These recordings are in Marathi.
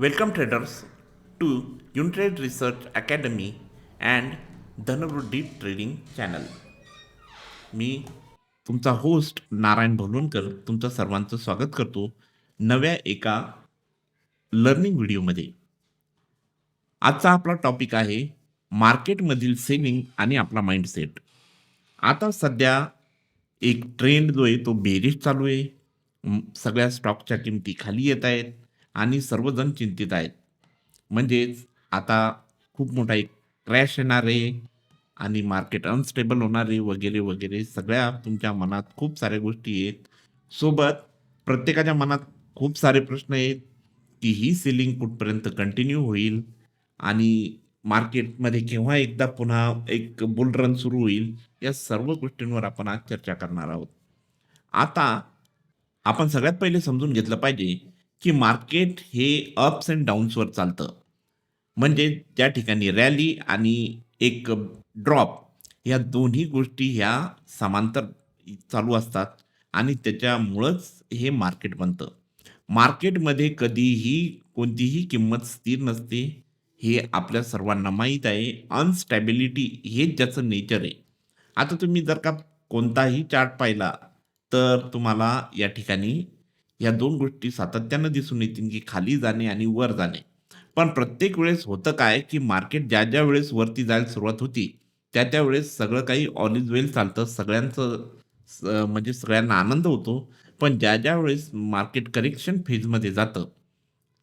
Welcome traders to Unitrade Research Academy and धनवृद्धी ट्रेडिंग चॅनल. मी तुमचा होस्ट नारायण भोलवणकर तुमचं सर्वांचं स्वागत करतो नव्या एका लर्निंग व्हिडिओमध्ये. आजचा आपला टॉपिक आहे मार्केटमधील सेलिंग आणि आपला माइंडसेट. आता सध्या एक ट्रेंड जो आहे तो बेरिश चालू आहे. सगळ्या स्टॉकच्या किमती खाली येत आहेत आणि सर्वजण चिंतित आहेत. म्हणजेच आता खूप मोठा एक क्रॅश येणार आहे आणि मार्केट अनस्टेबल होणार आहे वगैरे वगैरे सगळ्या तुमच्या मनात खूप साऱ्या गोष्टी आहेत. सोबत प्रत्येकाच्या मनात खूप सारे प्रश्न आहेत की ही सेलिंग कुठपर्यंत कंटिन्यू होईल आणि मार्केटमध्ये केव्हा एकदा पुन्हा एक बुल रन सुरू होईल. या सर्व गोष्टींवर आपण आज चर्चा करणार आहोत. आता आपण सगळ्यात पहिले समजून घेतलं पाहिजे की मार्केट हे अप्स अँड डाऊन्सवर चालतं. म्हणजे त्या ठिकाणी रॅली आणि एक ड्रॉप या दोन्ही गोष्टी ह्या समांतर चालू असतात आणि त्याच्यामुळंच हे मार्केट बनतं. मार्केटमध्ये कधीही कोणतीही किंमत स्थिर नसते. हे आपल्या सर्वांना माहीत आहे. अनस्टॅबिलिटी हेच ज्याचं नेचर आहे. आता तुम्ही जर का कोणताही चार्ट पाहिला, तर तुम्हाला या ठिकाणी या 2 गोष्टी सातत्यानं दिसून येतील, की खाली जाणे आणि वर जाणे. पण प्रत्येक वेळेस होतं काय, की मार्केट ज्या वेळेस वरती जायला सुरुवात होती, त्या वेळेस सगळं काही ऑल इज वेल चालतं. सगळ्यांचं म्हणजे सगळ्यांना आनंद होतो. पण ज्या वेळेस मार्केट करेक्शन फेजमध्ये जातं,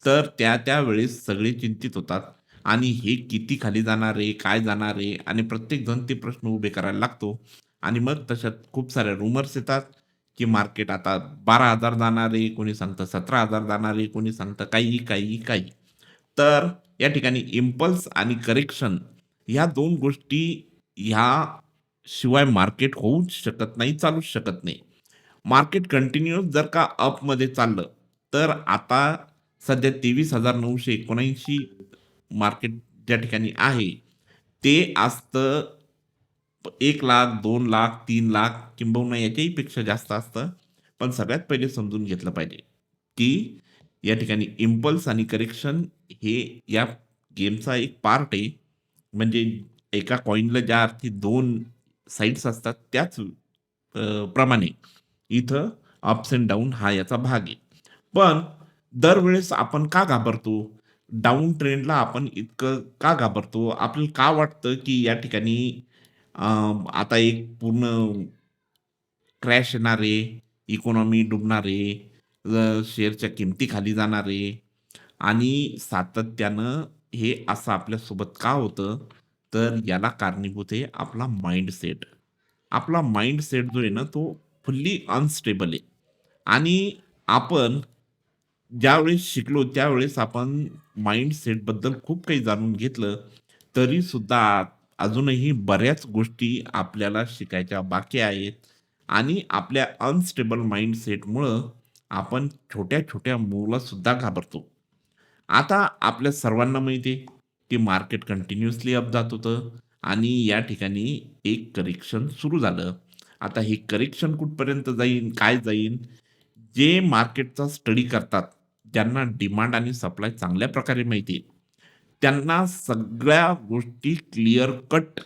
तर त्यावेळेस सगळे चिंतित होतात आणि हे किती खाली जाणार आहे, काय जाणार आहे आणि प्रत्येकजण ते प्रश्न उभे करायला लागतो आणि मग तशात खूप साऱ्या रूमर्स येतात, की मार्केट आता 12,000 जाणार आहे, कोणी सांगतं 17,000 जाणार आहे, कोणी सांगतं काही, काही, काही. तर या ठिकाणी इम्पल्स आणि करेक्शन ह्या 2 गोष्टी ह्या शिवाय मार्केट होऊच शकत नाही, चालूच शकत नाही. मार्केट कंटिन्यूअस जर का अपमध्ये चाललं, तर आता सध्या 23,979 मार्केट ज्या ठिकाणी आहे, ते असतं 1,00,000, 2,00,000, 3,00,000 किंबहुना याच्याही पेक्षा जास्त असतं. पण सगळ्यात पहिले समजून घेतलं पाहिजे, की या ठिकाणी इम्पल्स आणि करेक्शन हे या गेमचा एक पार्ट आहे. म्हणजे एका कॉइनला ज्या अर्थी 2 साइड्स असतात त्याच प्रमाणे इथं अप्स अँड डाउन हा याचा भाग आहे. पण दरवेळेस आपण का घाबरतो? डाउन ट्रेंडला आपण इतकं का घाबरतो? आपल्याला का वाटतं, की या ठिकाणी अ, आता एक पूर्ण क्रॅश येणार आहे, इकॉनॉमी डुबणार आहे, शेअरच्या किमती खाली जाणार आहे आणि सातत्यानं हे असं आपल्यासोबत का होतं? तर याला कारणीभूत आहे आपला माइंडसेट. आपला माइंडसेट जो आहे ना, तो फुल्ली अनस्टेबल आहे आणि आपण ज्यावेळेस शिकलो त्यावेळेस आपण माइंडसेटबद्दल खूप काही जाणून घेतलं, तरीसुद्धा अजूनही बऱ्याच गोष्टी आपल्याला शिकायच्या बाकी आहेत आणि आपल्या अनस्टेबल माइंडसेटमुळं आपण छोट्या-छोट्या मूव्हला सुद्धा घाबरतो. आता आपल्या सर्वांना माहिती आहे, की मार्केट कंटिन्युअसली अप जात होतं आणि या ठिकाणी एक करेक्शन सुरू झालं. आता हे करेक्शन कुठपर्यंत जाईल, काय जाईल? जे मार्केटचा स्टडी करतात, ज्यांना डिमांड आणि सप्लाय चांगल्या प्रकारे माहिती आहे, त्यांना सगळ्या गोष्टी क्लिअर कट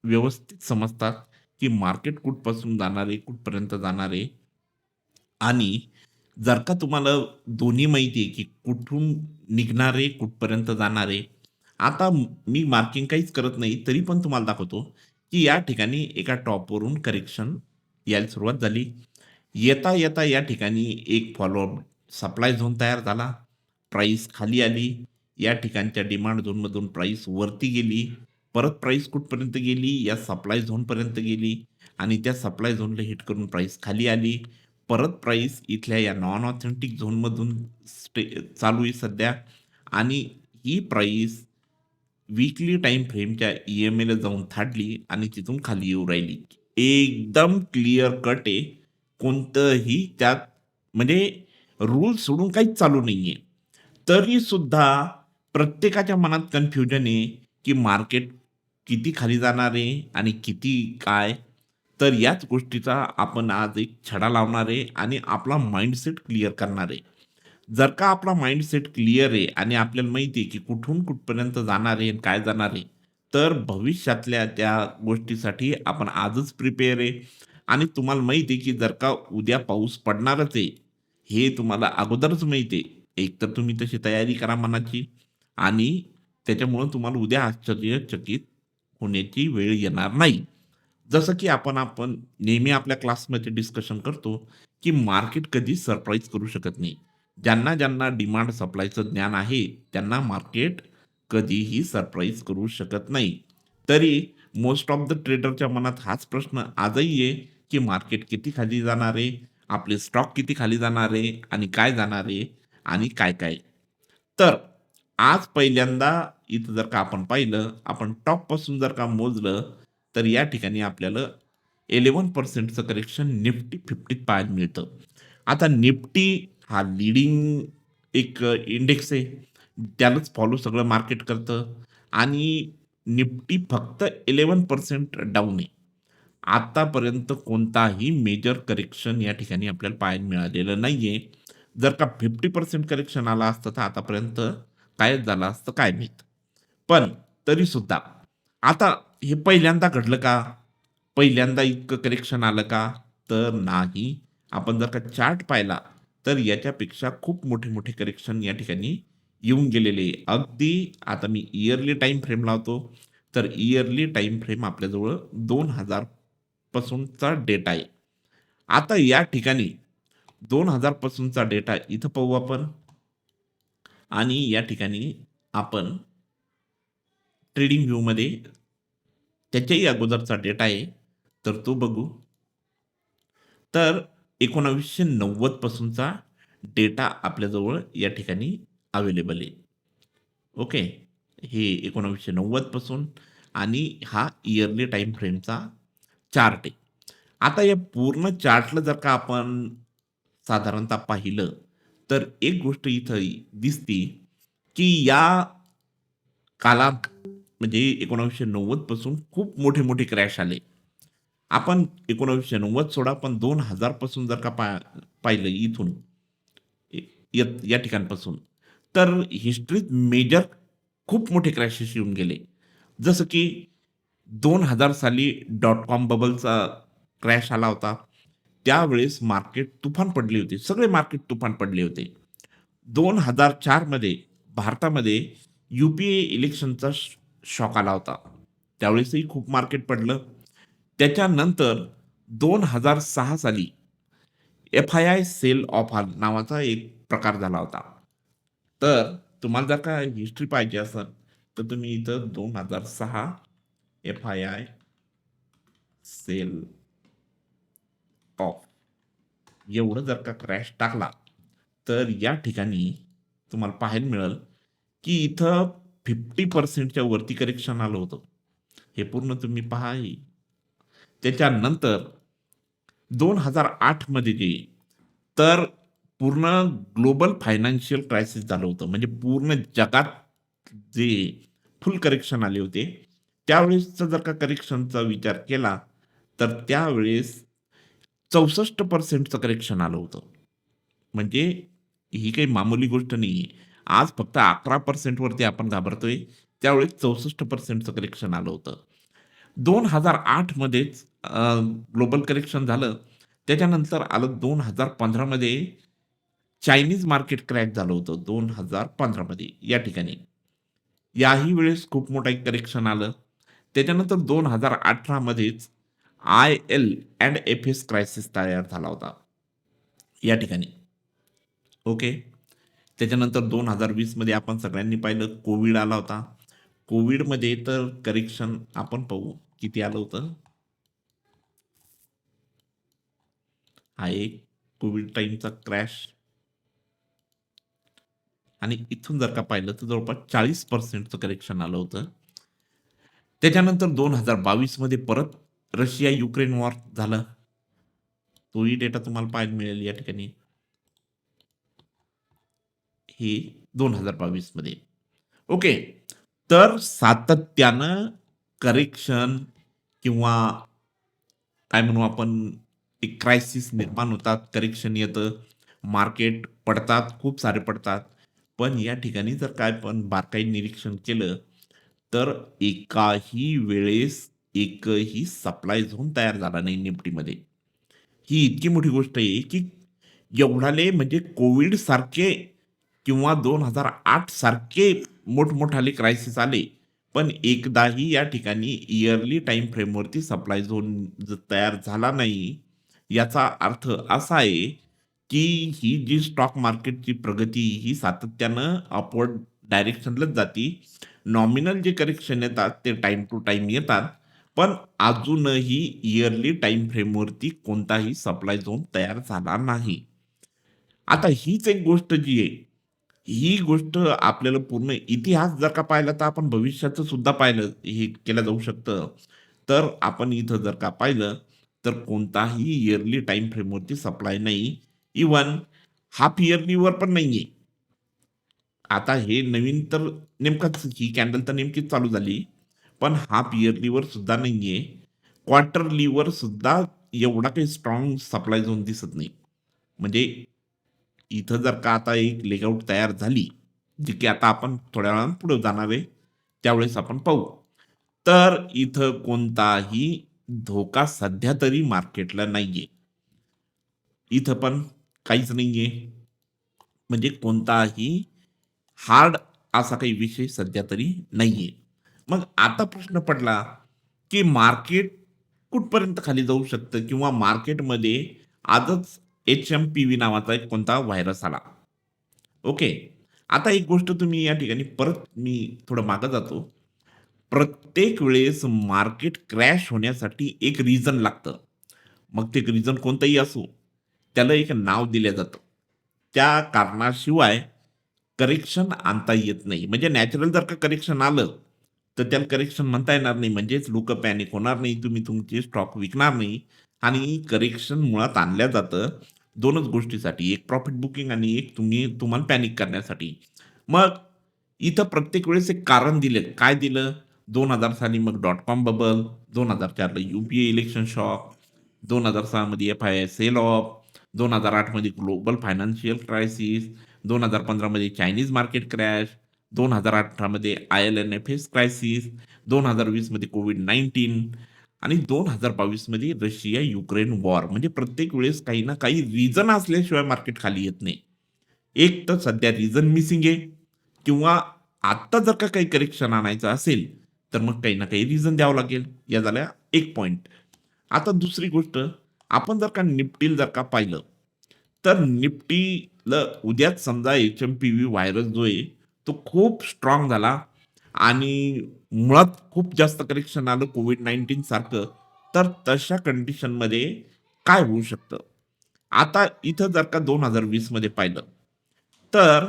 व्यवस्थित समजतात, की मार्केट कुठपासून जाणार आहे, कुठपर्यंत जाणार आहे आणि जर का तुम्हाला दोन्ही माहिती आहे, की कुठून निघणार आहे, कुठपर्यंत जाणार आहे. आता मी मार्किंग काहीच करत नाही, तरी पण तुम्हाला दाखवतो, की या ठिकाणी एका टॉपवरून करेक्शन यायला सुरुवात झाली. येता या ठिकाणी एक फॉलोअप सप्लाय झोन तयार झाला. प्राईस खाली आली. या ठिकाणच्या डिमांड झोनमधून प्राईस वरती गेली. परत प्राईस कुठपर्यंत गेली? या सप्लाय झोनपर्यंत गेली आणि त्या सप्लाय झोनला हिट करून प्राईस खाली आली. परत प्राईस इथल्या या नॉन ऑथेंटिक झोनमधून चालू आहे सध्या आणि ही प्राईस वीकली टाईम फ्रेमच्या ई-एम-एला जाऊन थाडली आणि तिथून खाली येऊ राहिली. एकदम क्लिअर कट आहे. कोणतंही त्यात म्हणजे रूल सोडून काहीच चालू नाहीये. तरीसुद्धा प्रत्येकाच्या मनात कन्फ्युजन आहे, की मार्केट किती खाली जाणार आहे आणि किती काय? तर याच गोष्टीचा आपण आज एक छडा लावणार आहे आणि आपला माइंडसेट क्लिअर करणार आहे. जर का आपला माइंडसेट क्लिअर आहे आणि आपल्याला माहिती आहे, की कुठून कुठपर्यंत जाणार आहे आणि काय जाणार आहे, तर भविष्यातल्या त्या गोष्टीसाठी आपण आजच प्रिपेअर आहे आणि तुम्हाला माहिती आहे, की जर का उद्या पाऊस पडणारच आहे, हे तुम्हाला अगोदरच माहिती आहे. एकतर तुम्ही तशी तयारी करा मनाची आणि त्याच्यामुळं तुम्हाला उद्या आश्चर्यचकित होण्याची वेळ येणार नाही. जसं की आपण नेहमी आपल्या क्लासमध्ये डिस्कशन करतो, की मार्केट कधी सरप्राईज करू शकत नाही. ज्यांना डिमांड सप्लायचं ज्ञान आहे, त्यांना मार्केट कधीही सरप्राईज करू शकत नाही. तरी मोस्ट ऑफ द ट्रेडरच्या मनात हाच प्रश्न आजही आहे, की मार्केट किती खाली जाणार आहे? आपले स्टॉक किती खाली जाणार आहे? आणि काय जाणार आहे? आणि काय? तर आज पहिल्यांदा इथं जर का आपण पाहिलं, आपण टॉपपासून जर का मोजलं, तर या ठिकाणी आपल्याला 11% करेक्शन निफ्टी 50त पाहायला मिळतं. आता निफ्टी हा लीडिंग एक इंडेक्स आहे. त्यालाच फॉलो सगळं मार्केट करतं आणि निफ्टी फक्त 11% डाऊन आहे. आतापर्यंत कोणताही मेजर करेक्शन या ठिकाणी आपल्याला पाहायला मिळालेलं नाहीये. जर का 50% करेक्शन आला असतं, तर आतापर्यंत काय झालं असतं काय माहीत. पण तरीसुद्धा आता हे पहिल्यांदा घडलं का? पहिल्यांदा इतकं करेक्शन आलं का? तर नाही. आपण जर का चार्ट पाहिला, तर याच्यापेक्षा खूप मोठे-मोठे करेक्शन या ठिकाणी येऊन गेलेले आहे. अगदी आता मी इयरली टाईम फ्रेम लावतो, तर इयरली टाईम फ्रेम आपल्याजवळ 2000 पासूनचा डेटा आहे. आता या ठिकाणी 2000 पासूनचा डेटा इथं पाहू आपण आणि या ठिकाणी आपण ट्रेडिंग व्ह्यूमध्ये त्याच्याही अगोदरचा डेटा आहे, तर तो बघू. तर 1990 पासूनचा डेटा आपल्याजवळ या ठिकाणी अवेलेबल आहे. ओके. हे 1990 पासून आणि हा इयरली टाईम फ्रेमचा चार्ट आहे. आता या पूर्ण चार्टला जर का आपण साधारणतः पाहिलं, तर एक गोष्ट इथं दिसती, की या कालात म्हणजे 1990 पासून खूप मोठे-मोठे क्रॅश आले. आपण 1990 सोडा, पण 2000 पासून जर का पाहिलं इथून य या या ठिकाणपासून, तर हिस्ट्रीत मेजर खूप मोठे क्रॅशेस येऊन गेले. जसं की 2000 साली डॉट कॉम बबलचा क्रॅश आला होता. त्यावेळेस मार्केट तुफान पडली होती. सगळे मार्केट तुफान पडले होते. 2004 मध्ये भारतामध्ये इलेक्शनचा शॉक आला होता. त्यावेळेसही खूप मार्केट पडलं. त्याच्यानंतर 2006 साली एफ-आय-आय सेल ऑफ ऑल नावाचा एक प्रकार झाला होता. तर तुम्हाला जर का हिस्ट्री पाहिजे असेल, तर तुम्ही इथं 2006 एफ-आय-आय सेल ऑफ एवढं जर का क्रॅश टाकला, तर या ठिकाणी तुम्हाला पाहायला मिळेल, की इथं 50% च्या वरती करेक्शन आलं होतं. हे पूर्ण तुम्ही पहा हे. त्याच्यानंतर 2008 मध्ये जे तर पूर्ण ग्लोबल फायनान्शियल क्रायसिस झालं होतं. म्हणजे पूर्ण जगात जे फुल करेक्शन आले होते, त्यावेळेसचा जर का करेक्शनचा विचार केला, तर त्यावेळेस 64% करेक्शन आलं होतं. म्हणजे ही काही मामूली गोष्ट नाहीये. आज फक्त 11% वरती आपण घाबरतोय. त्यावेळेस 64% करेक्शन आलं होतं. 2008 मध्येच ग्लोबल करेक्शन झालं. त्याच्यानंतर आलं 2015 मध्ये चायनीज मार्केट क्रॅश झालं होतं 2015 मध्ये या ठिकाणी. याही वेळेस खूप मोठं एक करेक्शन आलं. त्याच्यानंतर 2018 मध्येच आय-एल एंड एफ-एस क्रायसिस तयार झाला होता या ठिकाणी. ओके. त्याच्यानंतर 2020 मध्ये आपण सगळ्यांनी पाहिलं कोविड आला होता. कोविडमध्ये तर करेक्शन आपण पाहू किती आलं होतं. हा एक कोविड टाईमचा क्रॅश आणि इथून जर का पाहिलं तर जवळपास 40% करेक्शन आलं होतं. त्याच्यानंतर 2022 मध्ये परत रशिया-युक्रेन वॉर झालं. तोही डेटा तुम्हाला पाहायला मिळेल या ठिकाणी. हे 2022 मध्ये. ओके. तर सातत्यानं करेक्शन किंवा काय म्हणू आपण एक क्रायसिस निर्माण होतात, करेक्शन येतं. मार्केट पडतात, खूप सारे पडतात. पण या ठिकाणी जर काय पण बारकाईने निरीक्षण केलं, तर एकाही वेळेस एकही सप्लाय झोन तयार झाला नाही निफ्टीमध्ये. ही इतकी मोठी गोष्ट आहे, की एवढाले म्हणजे कोविडसारखे किंवा 2008 सारखे मोठमोठाले क्रायसिस आले, पण एकदाही या ठिकाणी इयरली टाईम फ्रेमवरती सप्लाय झोन तयार झाला नाही. याचा अर्थ असा आहे, की ही जी स्टॉक मार्केटची प्रगती ही सातत्यानं अपवर्ड डायरेक्शनलाच जाती. नॉमिनल जे करेक्शन येतात ते टाईम टू टाईम येतात. पण अजूनही इयरली टाईम फ्रेमवरती कोणताही सप्लाय झोन तयार झाला नाही. आता हीच एक गोष्ट जी आहे, ही गोष्ट आपल्याला पूर्ण इतिहास जर का पाहिला तर आपण भविष्याचं सुद्धा पाहिलं हे केलं जाऊ शकतं. तर आपण इथं जर का पाहिलं, तर कोणताही इयरली टाईम फ्रेमवरती सप्लाय नाही. इव्हन हाल्फ इयरलीवर पण नाहीये. आता हे नवीन तर नेमकाच ही कॅन्डल तर नेमकीच चालू झाली. पण हाल्फ इयरलीवर सुद्धा नाहीये. क्वार्टरलीवर सुद्धा एवढा काही स्ट्राँग सप्लाय झोन दिसत नाही. म्हणजे इथं जर का आता एक लेआउट तयार झाली, जी की आता आपण थोड्या वेळानं पुढे जाणार आहे, त्यावेळेस आपण पाहू. तर इथं कोणताही धोका सध्या तरी मार्केटला नाहीये. इथं पण काहीच नाहीये. म्हणजे कोणताही हार्ड असा काही विषय सध्या तरी नाहीये. मग आता प्रश्न पडला, की मार्केट कुठपर्यंत खाली जाऊ शकतं किंवा मार्केटमध्ये आजच एच-एम-पी-व्ही नावाचा एक कोणता व्हायरस आला. ओके. आता एक गोष्ट तुम्ही या ठिकाणी परत मी थोडं मागे जातो. प्रत्येक वेळेस मार्केट क्रॅश होण्यासाठी एक रिझन लागतं. मग ते रिझन कोणतंही असो, त्याला एक नाव दिलं जातं. त्या कारणाशिवाय करेक्शन आणता येत नाही. म्हणजे नॅचरल जर का करेक्शन आलं, तर त्याला करेक्शन म्हणता येणार नाही. म्हणजेच लोकं पॅनिक होणार नाही. तुम्ही तुमचे स्टॉक विकणार नाही आणि करेक्शन मुळात आणलं जातं 2च गोष्टीसाठी. एक प्रॉफिट बुकिंग आणि एक तुम्हाला पॅनिक करण्यासाठी. मग इथं प्रत्येक वेळेस एक कारण दिलं. काय दिलं? 2000 साली मग डॉट कॉम बबल, 2004ला यू-पी-ए इलेक्शन शॉक, 2006 मध्ये एफ-आय-आय सेल ऑफ, 2008 मध्ये ग्लोबल फायनान्शियल क्रायसिस, 2015 मध्ये चायनीज मार्केट क्रॅश, 2018 मध्ये आय-एल-एन-एफ-एस क्रायसिस, 2020 मध्ये कोव्हिड-19 आणि 2022 मध्ये रशिया-युक्रेन वॉर. म्हणजे प्रत्येक वेळेस काही ना काही रिझन असल्याशिवाय मार्केट खाली येत नाही. एक तर सध्या रिझन मिसिंग आहे किंवा आत्ता जर का काही करेक्शन आणायचं असेल, तर मग काही ना काही रिझन द्यावं लागेल. या झाल्या एक पॉइंट. आता दुसरी गोष्ट, आपण जर का निफ्टीला जर का पाहिलं, तर निफ्टीला उद्याच समजा एच-एम-पी-व्ही व्हायरस जो आहे, तो खूप स्ट्राँग झाला आणि मुळात खूप जास्त करेक्शन आलं कोव्हिड-19 सारखं, तर तशा कंडिशनमध्ये काय होऊ शकतं? आता इथं जर का 2020 मध्ये पाहिलं, तर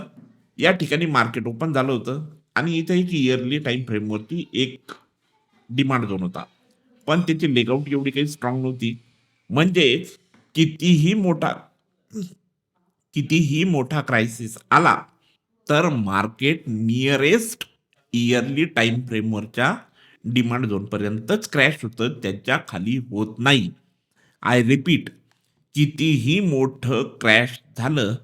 या ठिकाणी मार्केट ओपन झालं होतं आणि इथे एक इयरली टाईम फ्रेमवरती एक डिमांड झोन होता. पण त्याची लेगआउट एवढी काही स्ट्राँग नव्हती. म्हणजेच कितीही मोठा कितीही मोठा क्रायसिस आला, तर मार्केट निअरेस्ट इयरली टाईम फ्रेमवरच्या डिमांड झोनपर्यंतच क्रॅश होतं, त्याच्या खाली होत नाही. आय रिपीट, कितीही मोठं क्रॅश झालं,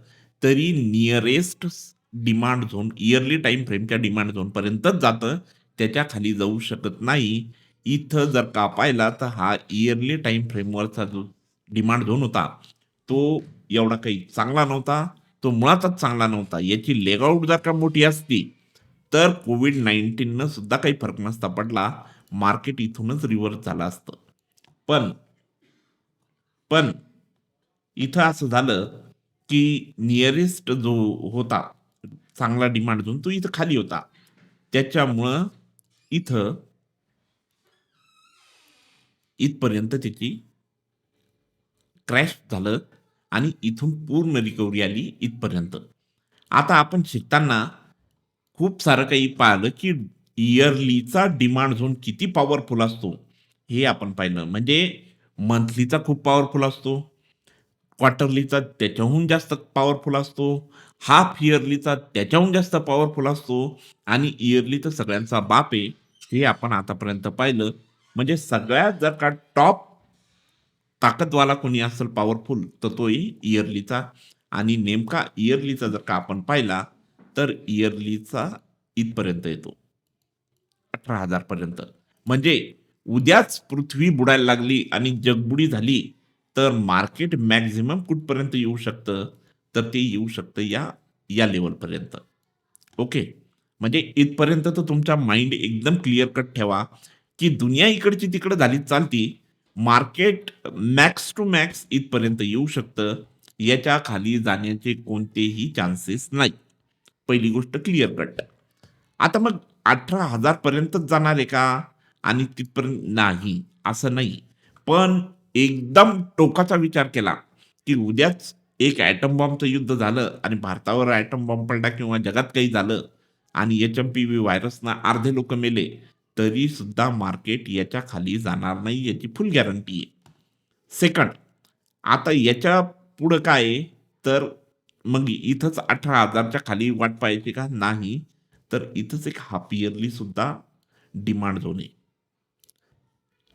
तरी nearest demand zone yearly time फ्रेमच्या डिमांड झोनपर्यंतच जातं, त्याच्या खाली जाऊ शकत नाही. इथं जर का पाहिला, तर हा इयरली टाईम फ्रेमवरचा जो डिमांड झोन होता, तो एवढा काही चांगला नव्हता. तो मुळातच चांगला नव्हता. याची लेगआउट जर का मोठी असती, तर कोव्हिड-19नं सुद्धा काही फरक नसता पडला. मार्केट इथूनच रिव्हर्स झालं असतं. पण पण इथं असं झालं, की निअरेस्ट जो होता चांगला डिमांड झोन, तो इथं खाली होता. त्याच्यामुळं इथं इथपर्यंत त्याची क्रॅश झालं आणि इथून पूर्ण रिकव्हरी आली इथपर्यंत. आता आपण शिकताना खूप सारं काही पाहिलं, की इयरलीचा डिमांड झोन किती पॉवरफुल असतो, हे आपण पाहिलं. म्हणजे मंथलीचा खूप पॉवरफुल असतो, क्वार्टरलीचा त्याच्याहून जास्त पॉवरफुल असतो, हाल्फ इयरलीचा त्याच्याहून जास्त पॉवरफुल असतो आणि इयरली तर सगळ्यांचा बाप आहे, हे आपण आतापर्यंत पाहिलं. म्हणजे सगळ्यात जर का टॉप ताकदवाला कोणी असेल पॉवरफुल, तर तो इयरलीचा. आणि नेमका इयरलीचा जर का आपण पाहिला तर इयरलीचा इथपर्यंत येतो 18,000 पर्यंत. म्हणजे उद्याच पृथ्वी बुडायला लागली आणि जगबुडी झाली, तर मार्केट मॅक्सिमम कुठपर्यंत येऊ शकतं? तर ते येऊ शकतं या या लेव्हलपर्यंत. ओके. म्हणजे इथपर्यंत तर तुमचा माइंड एकदम क्लिअर कट ठेवा, की दुनिया इकडची तिकडं झालीच चालती. मार्केट मॅक्स टू मॅक्स इथपर्यंत येऊ शकतं. याच्या खाली जाण्याचे कोणतेही चान्सेस नाही. पहिली गोष्ट क्लिअर कट. आता मग 18,000 पर्यंतच जाणार आहे का? आणि तिथपर्यंत नाही, असं नाही. पण एकदम टोकाचा विचार केला, की उद्याच एक ॲटम बॉम्बचं युद्ध झालं आणि भारतावर ॲटम बॉम्ब पडला किंवा जगात काही झालं आणि एच-एम-पी-व्ही व्हायरसनं अर्धे लोकं मेले, तरी सुद्धा मार्केट याच्या खाली जाणार नाही याची फुल गॅरंटी आहे. सेकंड, आता याच्या पुढं काय आहे, तर मग इथंच 18,000च्या खाली वाट पाहायची का? नाही. तर इथंच एक हाल्फ इयरली सुद्धा डिमांड झोन आहे.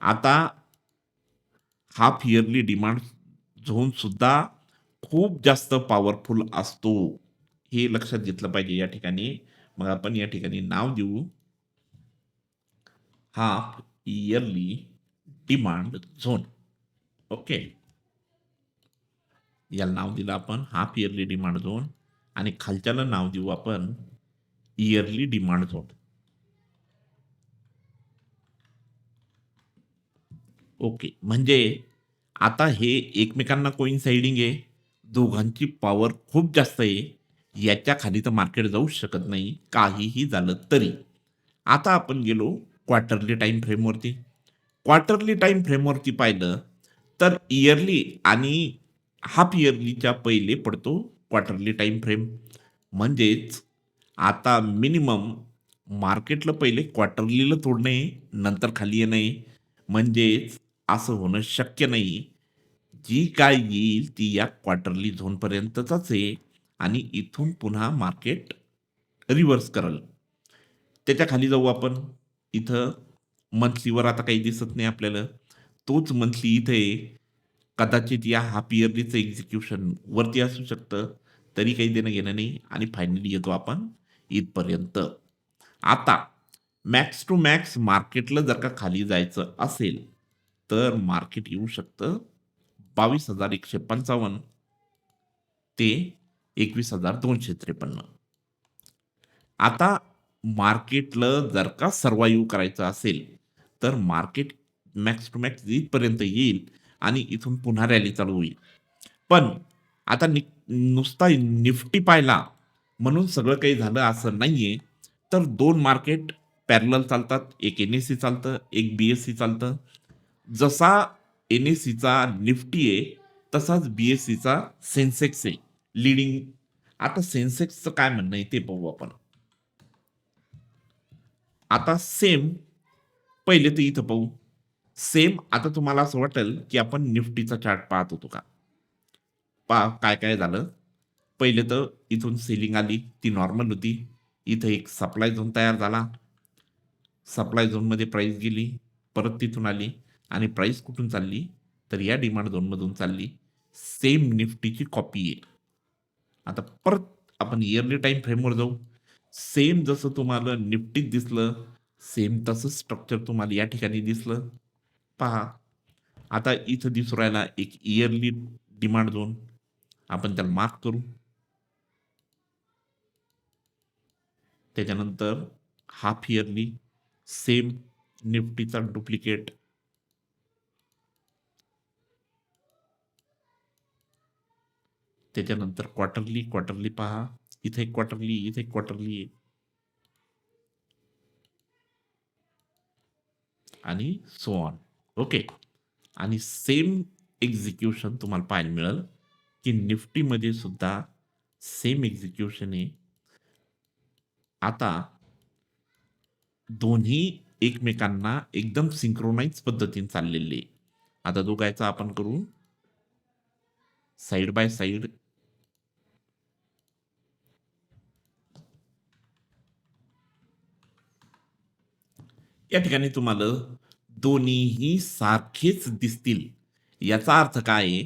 आता हाल्फ इयरली डिमांड झोन सुद्धा खूप जास्त पॉवरफुल असतो. हे लक्षात घेतलं पाहिजे या ठिकाणी. मग आपण या ठिकाणी नाव देऊ half yearly demand zone. Okay. याला नाव दिलं आपण हाल्फ इयरली डिमांड झोन आणि खालच्याला नाव देऊ आपण इयरली डिमांड झोन. ओके. म्हणजे आता हे एकमेकांना कोइन्साइडिंग आहे. दोघांची पॉवर खूप जास्त आहे. याच्या खाली तर मार्केट जाऊच शकत नाही, काहीही झालं तरी. आता आपण गेलो क्वार्टरली टाईम फ्रेमवरती. क्वार्टरली टाईम फ्रेमवरती पाहिलं, तर इयरली आणि हाल्फ इयरलीच्या पहिले पडतो क्वार्टरली टाईम फ्रेम. म्हणजेच आता मिनिमम मार्केटला पहिले क्वार्टरलीला तोडणे, नंतर खाली येणे. म्हणजेच असं होणं शक्य नाही. जी काय येईल ती या क्वार्टरली झोनपर्यंतच आहे आणि इथून पुन्हा मार्केट रिव्हर्स करेल. त्याच्या खाली जाऊ आपण. इथं मंथलीवर आता काही दिसत नाही आपल्याला. तोच मंथली इथे आहे. कदाचित या हाल्फ इयरलीचं एक्झिक्युशन वरती असू शकतं. तरी काही देणं-घेणं नाही आणि फायनली येतो आपण इथपर्यंत. आता मॅक्स टू मॅक्स मार्केटला जर का खाली जायचं असेल, तर मार्केट येऊ शकतं 22,155 ते 21,253. आता मार्केटला जर का सर्व्हायव्ह करायचं असेल, तर मार्केट मॅक्स टू मॅक्स इथपर्यंत येईल आणि इथून पुन्हा रॅली चालू होईल. पण आता नुसता निफ्टी पाहिला म्हणून सगळं काही झालं असं नाहीये. तर 2 मार्केट पॅरलल चालतात. एक एन-एस-सी चालतं, एक बी-एस-सी चालतं. जसा एन-एस-सीचा निफ्टी आहे, तसाच बी-एस-सीचा सेन्सेक्स आहे लीडिंग. आता सेन्सेक्सचं काय म्हणणं आहे ते पाहू आपण. आता सेम पहिले तर इथं पाहू. सेम आता तुम्हाला असं वाटेल, की आपण निफ्टीचा चार्ट पाहत होतो का? पहा काय-काय झालं. पहिले तर इथून सेलिंग आली, ती नॉर्मल होती. इथं एक सप्लाय झोन तयार झाला. सप्लाय झोनमध्ये प्राईस गेली, परत तिथून आली आणि प्राईस कुठून चालली? तर या डिमांड झोनमधून चालली. सेम निफ्टीची कॉपी आहे. आता परत आपण इयरली टाईम फ्रेमवर जाऊ. सेम जसं तुम्हाला निफ्टीत दिसलं, सेम तसंच स्ट्रक्चर तुम्हाला या ठिकाणी दिसलं. पहा, आता इथं दिसू राहिला एक इयरली डिमांड झोन. आपण त्याला मार्क करू. त्याच्यानंतर हाल्फ इयरली सेम निफ्टीचा डुप्लिकेट. त्याच्यानंतर क्वार्टरली पहा. इथे एक क्वार्टरली, इथे एक क्वार्टरली आहे आणि सो ऑन. ओके. आणि सेम एक्झिक्युशन तुम्हाला पाहायला मिळेल, की निफ्टीमध्ये सुद्धा सेम एक्झिक्युशन आहे. आता दोन्ही एकमेकांना एकदम सिंक्रोनाइज पद्धतीने चाललेले आहे. आता दोघांचा आपण करू साइड बाय साइड. या ठिकाणी तुम्हाला दोन्हीही सारखेच दिसतील. याचा अर्थ काय आहे,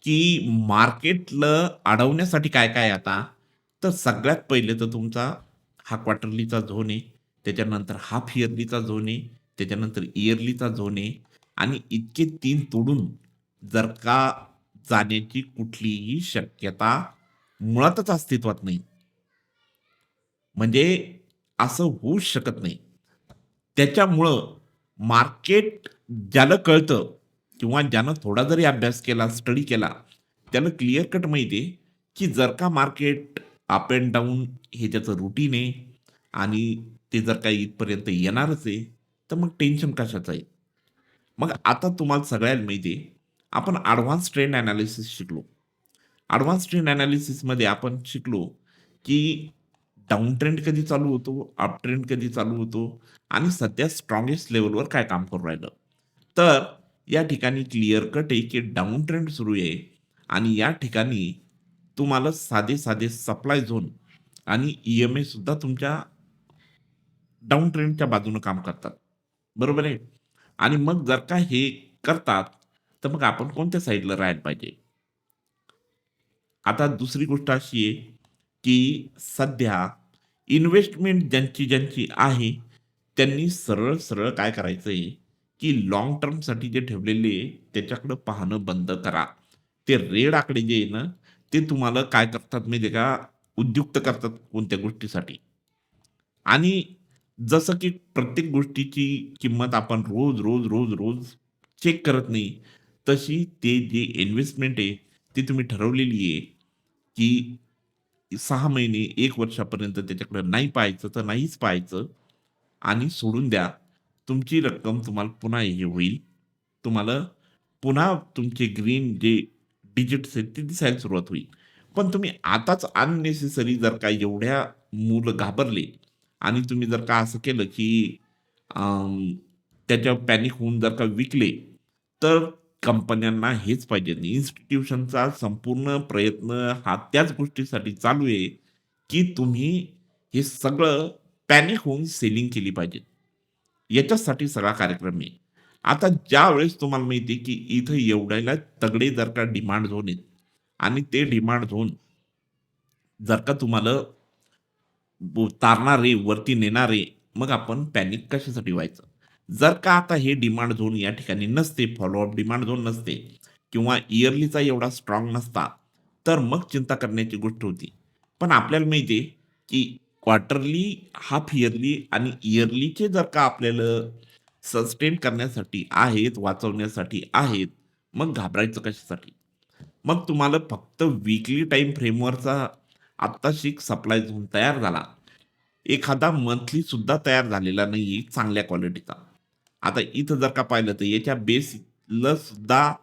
की मार्केटला अडवण्यासाठी काय-काय आता, तर सगळ्यात पहिले तर तुमचा हा क्वार्टरलीचा झोन आहे. त्याच्यानंतर हाल्फ इयरलीचा झोन आहे. त्याच्यानंतर इयरलीचा झोन आहे आणि इतके 3 तोडून जर का जाण्याची कुठलीही शक्यता मुळातच अस्तित्वात नाही. म्हणजे असं होऊच शकत नाही. त्याच्यामुळं मार्केट ज्याला कळतं किंवा ज्यानं थोडा जरी अभ्यास केला, स्टडी केला, त्याला क्लिअर कट माहिती आहे, की जर का मार्केट अप एंड डाउन हे त्याचं रूटीन आहे आणि ते जर काही इथपर्यंत येणारच आहे, तर मग टेन्शन कशाचं आहे? मग आता तुम्हाला सगळ्यांना माहिती आहे, आपण एडव्हान्स ट्रेंड एनालिसिस शिकलो. एडव्हान्स ट्रेंड एनालिसिसमध्ये आपण शिकलो, की डाउन ट्रेंड कधी चालू होतो, अप ट्रेंड कधी चालू होतो आणि सध्या स्ट्राँगेस्ट लेव्हलवर काय काम करून राहिलं. तर या ठिकाणी क्लिअर कट आहे, की डाउन ट्रेंड सुरू आहे आणि या ठिकाणी तुम्हाला साधे-साधे सप्लाय झोन आणि ई-एम-ए सुद्धा तुमच्या डाउन ट्रेंडच्या बाजूनं काम करतात. बरोबर आहे? आणि मग जर का हे करतात, तर मग आपण कोणत्या साइडला राहायला पाहिजे? आता दुसरी गोष्ट अशी आहे, की सध्या इन्व्हेस्टमेंट ज्यांची आहे, त्यांनी सरळ-सरळ काय करायचं आहे, की लाँग टर्मसाठी जे ठेवलेले आहे, त्याच्याकडे पाहणं बंद करा. ते रेड आकडे जे आहे ना, ते तुम्हाला काय करतात माहिती आहे का, उद्युक्त करतात कोणत्या गोष्टीसाठी. आणि जसं की प्रत्येक गोष्टीची किंमत आपण रोज चेक करत नाही, तशी ते जे इन्व्हेस्टमेंट आहे, ती तुम्ही ठरवलेली आहे, की 6 महिने, 1 वर्षापर्यंत त्याच्याकडे नाही पाहायचं तर नाहीच पाहायचं आणि सोडून द्या. तुमची रक्कम तुम्हाला पुन्हा हे होईल. तुम्हाला पुन्हा तुमचे ग्रीन जे डिजिट्स आहेत ते दिसायला सुरुवात होईल. पण तुम्ही आताच अननेसेसरी जर का एवढ्या मुलं घाबरले आणि तुम्ही जर का असं केलं, की अं, त्याच्यावर पॅनिक होऊन जर का विकले, तर कंपन्यांना हेच पाहिजे नाही. इन्स्टिट्यूशनचा संपूर्ण प्रयत्न हा त्याच गोष्टीसाठी चालू आहे, की तुम्ही हे सगळं पॅनिक होऊन सेलिंग केली पाहिजे. याच्यासाठी सगळा कार्यक्रम आहे. आता ज्यावेळेस तुम्हाला माहिती आहे, की इथं एवढ्याला तगडे जर का डिमांड झोन आहेत आणि ते डिमांड झोन जर का तुम्हाला तारणारे, वरती नेणारे, मग आपण पॅनिक कशासाठी व्हायचं? जर का आता हे डिमांड झोन या ठिकाणी नसते, फॉलोअप डिमांड झोन नसते किंवा इयरलीचा एवढा स्ट्राँग नसता, तर मग चिंता करण्याची गोष्ट होती. पण आपल्याला माहिती आहे, की क्वार्टरली, हाल्फ इयरली आणि इयरलीचे जर का आपल्याला सस्टेन करण्यासाठी आहेत, वाचवण्यासाठी आहेत, मग घाबरायचं कशासाठी? मग तुम्हाला फक्त वीकली टाईम फ्रेमवरचा आत्ताशी सप्लाय झोन तयार झाला. एखादा मंथली सुद्धा तयार झालेला नाहीये चांगल्या क्वालिटीचा. आता इथं जर का पाहिलं तर याच्या बेसला सुद्धा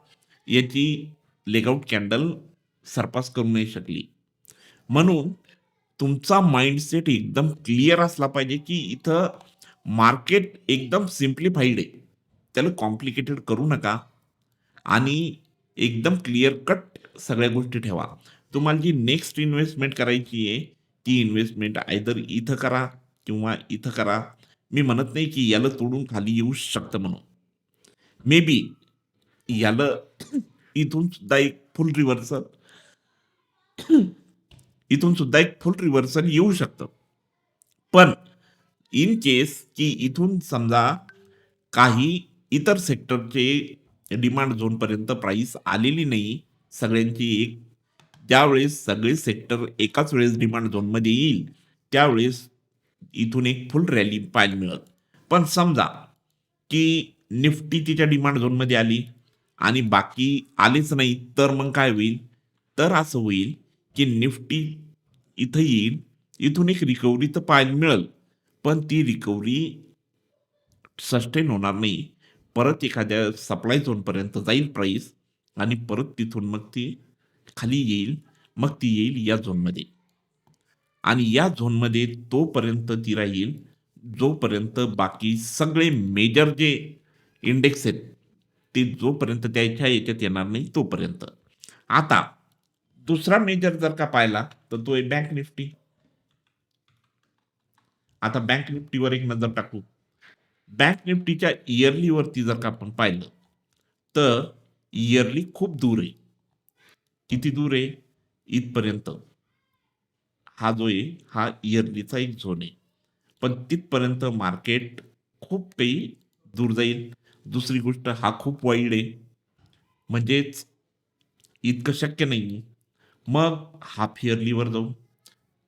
याची लेगआउट कॅन्डल सरपास करू नाही शकली. म्हणून तुमचा माइंडसेट एकदम क्लिअर असला पाहिजे, की इथं मार्केट एकदम सिम्प्लिफाईड आहे. त्याला कॉम्प्लिकेटेड करू नका. आणि एकदम क्लिअर कट सगळ्या गोष्टी ठेवा. तुम्हाला जी नेक्स्ट इन्व्हेस्टमेंट करायची आहे, ती इन्व्हेस्टमेंट आयदर इथं करा किंवा इथं करा. मी म्हणत नाही की याला तोडून खाली येऊ शकतं म्हणून. मे बी याला इथून सुद्धा एक फुल रिव्हर्सल इथून सुद्धा एक फुल रिव्हर्सल येऊ शकतं. पण इन केस की इथून समजा काही इतर सेक्टरचे डिमांड झोनपर्यंत प्राईस आलेली नाही. सगळ्यांची एक ज्यावेळेस सगळे सेक्टर एकाच वेळेस डिमांड झोनमध्ये येईल, त्यावेळेस इथून एक फुल रॅली पाहायला मिळेल. पण समजा, की निफ्टी तिच्या डिमांड झोनमध्ये आली आणि बाकी आलेच नाही, तर मग काय होईल? तर असं होईल, की निफ्टी इथं येईल, इथून एक रिकव्हरी तर पाहायला मिळेल. पण ती रिकव्हरी सस्टेन होणार नाही. परत एखाद्या सप्लाय झोनपर्यंत जाईल प्राईस आणि परत तिथून मग ती खाली येईल. मग ती येईल या झोनमध्ये आणि या झोनमध्ये तोपर्यंत ती राहील, जोपर्यंत बाकी सगळे मेजर जे इंडेक्स आहेत, ते जोपर्यंत त्याच्या याच्यात येणार नाही तोपर्यंत. आता दुसरा मेजर जर का पाहिला, तर तो आहे बँक निफ्टी. आता बँक निफ्टीवर एक नजर टाकू. बँक निफ्टीच्या इयरलीवरती जर का आपण पाहिलं, तर इयरली खूप दूर आहे. किती दूर आहे? इथपर्यंत. हा जो आहे, हा इयरलीचा एक झोन आहे. पण तिथपर्यंत मार्केट खूप काही दूर जाईल. दुसरी गोष्ट हा खूप वाईड आहे. म्हणजेच इतकं शक्य नाही. मग हाफ इयरलीवर जाऊ.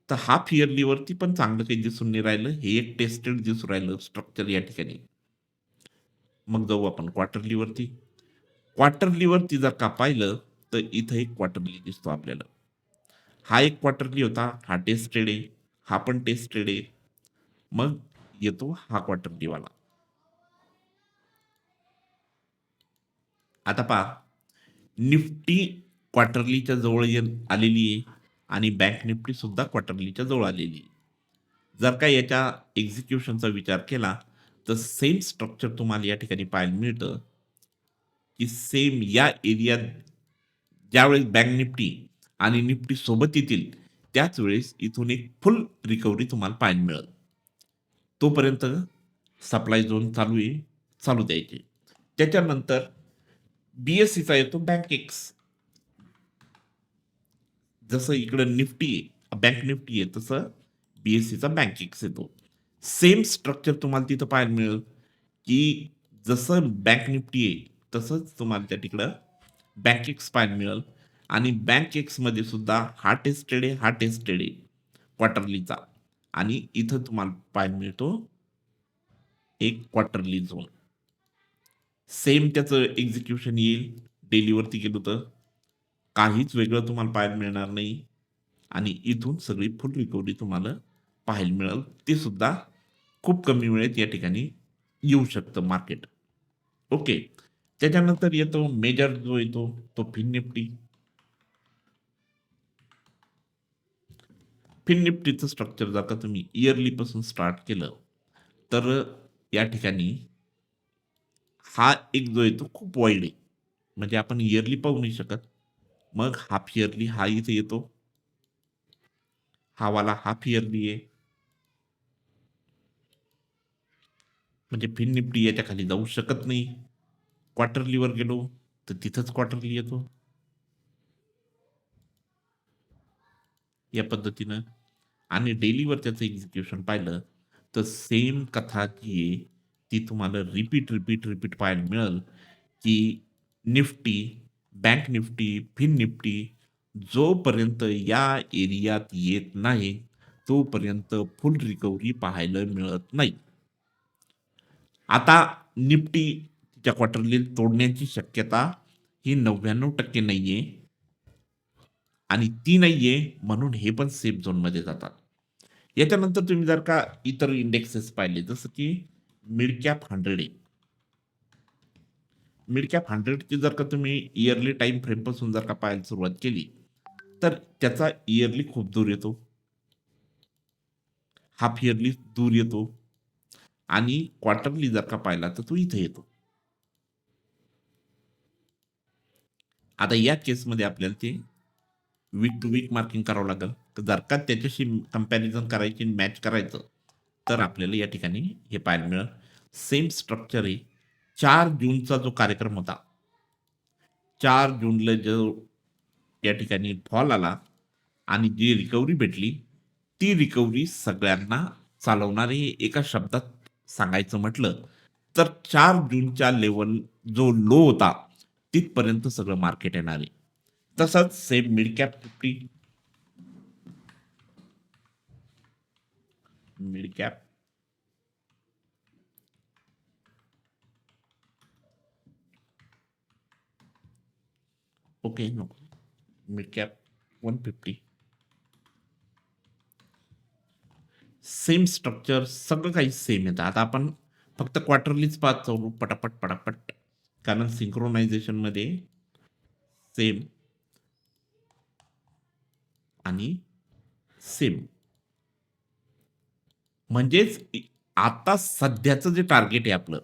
तर हाफ इयरलीवरती पण चांगलं काही दिसून नाही राहिलं. हे एक टेस्टेड दिसून राहिलं स्ट्रक्चर या ठिकाणी. मग जाऊ आपण क्वार्टरलीवरती. क्वार्टरलीवरती जर का पाहिलं, तर इथं एक क्वार्टरली दिसतो आपल्याला. हा एक क्वार्टरली होता, हा टेस्टेड आहे, हा पण टेस्टेड आहे. मग येतो हा क्वार्टरलीवाला. आता पहा, निफ्टी क्वार्टरलीच्या जवळ आलेली आहे आणि बँक निफ्टी सुद्धा क्वार्टरलीच्या जवळ आलेली आहे. जर का याच्या एक्झिक्युशनचा विचार केला, तर सेम स्ट्रक्चर तुम्हाला या ठिकाणी पाहायला मिळतं, की सेम या एरियात ज्यावेळेस बँक निफ्टी आणि निफ्टी सोबत येतील, त्याच वेळेस इथून एक फुल रिकव्हरी तुम्हाला पाहायला मिळेल. तोपर्यंत सप्लाय झोन चालू आहे, चालू द्यायचे. त्याच्यानंतर BSEचा येतो बँक एक्स. जसं इकडं निफ्टी आहे, बँक निफ्टी आहे, तसं BSEचा बँक एक्स येतो. सेम स्ट्रक्चर तुम्हाला तिथं पाहायला मिळेल, की जसं बँक निफ्टी आहे, तसंच तुम्हाला त्या तिकडं बँक एक्स पाहायला मिळेल आणि बँक एक्समध्ये सुद्धा हा टेस्टेड आहे, हा टेस्टेड आहे क्वार्टरलीचा आणि इथं तुम्हाला पाहायला मिळतो एक क्वार्टरली झोन. सेम त्याचं एक्झिक्युशन येईल डेलीवरती गेलो तर. काहीच वेगळं तुम्हाला पाहायला मिळणार नाही आणि इथून सगळी फुल रिकव्हरी तुम्हाला पाहायला मिळेल. ते सुद्धा खूप कमी वेळेत या ठिकाणी येऊ शकतं मार्केट. ओके. त्याच्यानंतर येतो मेजर जो येतो तो फिन निफ्टी. फिन निफ्टीचं स्ट्रक्चर जर का तुम्ही इयरली पासून स्टार्ट केलं, तर या ठिकाणी हा एक जो आहे तो खूप वाईड आहे. म्हणजे आपण इयरली पाहू नाही शकत. मग हाफ इयरली हा इथे येतो. हा वाला हाफ इयरली आहे. म्हणजे फिन निफ्टी याच्या खाली जाऊ शकत नाही. क्वार्टरलीवर गेलो तर तिथंच क्वार्टरली येतो. या पद्धतीनं आणि डेलीवर त्याचं एक्झिक्युशन पाहिलं तर सेम कथा जी आहे ती तुम्हाला रिपीट पाहायला मिळेल, की Nifty, bank Nifty, fin Nifty जोपर्यंत या एरियात येत नाही, तोपर्यंत फुल रिकव्हरी पाहायला मिळत नाही. आता निफ्टी तिच्या क्वार्टरली तोडण्याची शक्यता ही 99% नाहीये आणि ती नाहीये म्हणून हे पण सेफ झोनमध्ये जातात. याच्यानंतर तुम्ही जर का इतर इंडेक्सेस पाहिले जसं की मिड कॅप 100 आहे. मिड कॅप 100ची जर का तुम्ही इयरली टाइम फ्रेमपासून जर का पाहायला सुरुवात केली, तर त्याचा इयरली खूप दूर येतो. हाफ इयरली दूर येतो आणि क्वार्टरली जर का पाहिला तर तो इथे येतो. आता या केसमध्ये आपल्याला ते वीक टू वीक मार्किंग करावं लागेल. तर जर का त्याच्याशी कंपॅरिझन करायची, मॅच करायचं, तर आपल्याला या ठिकाणी हे पाहायला मिळेल. सेम स्ट्रक्चर आहे. 4 जूनचा जो कार्यक्रम होता, 4 जूनला जो या ठिकाणी फॉल आला आणि जी रिकव्हरी भेटली, ती रिकव्हरी सगळ्यांना चालवणारी एका शब्दात सांगायचं म्हटलं, तर 4 जूनच्या लेव्हल जो लो होता, तिथपर्यंत सगळं मार्केट येणार आहे. तसंच same mid cap 50, mid cap okay, नको. मिड कॅप 150 सेम स्ट्रक्चर सगळं काही सेम येतं. आता आपण फक्त क्वार्टरलीच पाहत जाऊ पटापट, पटापट. कारण सिंक्रोनायझेशनमध्ये सेम आणि सेम. म्हणजेच आता सध्याचं जे टार्गेट आहे आपलं,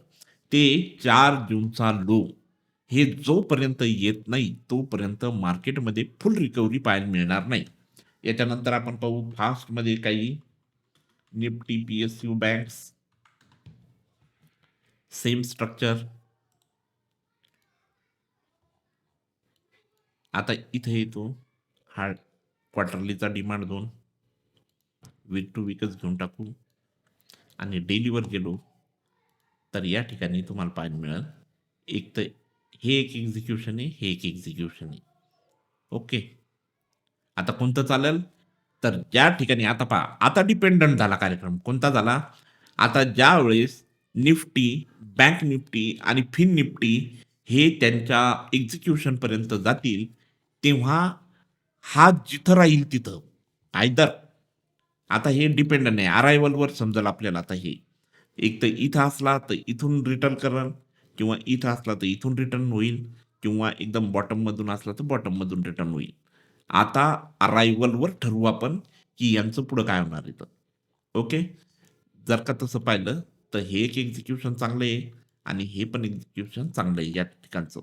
ते 4 जूनचा लो हे जोपर्यंत येत नाही, तोपर्यंत मार्केटमध्ये फुल रिकव्हरी पाहायला मिळणार नाही. याच्यानंतर आपण पाहू फास्टमध्ये काही Nifty, PSU banks, same structure. आता इथे येतो हा क्वार्टरलीचा डिमांड झोन. वीक टू वीकच घेऊन टाकू आणि डेलीवर गेलो तर या ठिकाणी तुम्हाला पाहायला मिळेल एक तर हे एक एक्झिक्युशन आहे, हे एक एक्झिक्युशन आहे. ओके. आता कोणतं चालेल? तर ज्या ठिकाणी आता पहा, आता डिपेंडंट झाला कार्यक्रम. कोणता झाला? आता ज्यावेळेस निफ्टी, बँक निफ्टी आणि फिन निफ्टी हे त्यांच्या एक्झिक्युशनपर्यंत जातील, तेव्हा हा जिथं राहील तिथं आयदर आता हे डिपेंडंट आहे. अरायव्हलवर समजेल आपल्याला आता हे. एक तर इथं असला तर इथून रिटर्न करेल किंवा इथं असला तर इथून रिटर्न होईल किंवा एकदम बॉटममधून असला तर बॉटममधून रिटर्न होईल. आता अरायव्हलवर ठरवू आपण की यांचं पुढं काय होणार इथं. ओके. जर का तसं पाहिलं तर हे एक एक्झिक्युशन चांगलं आहे आणि हे पण एक्झिक्युशन चांगलं आहे या ठिकाणचं.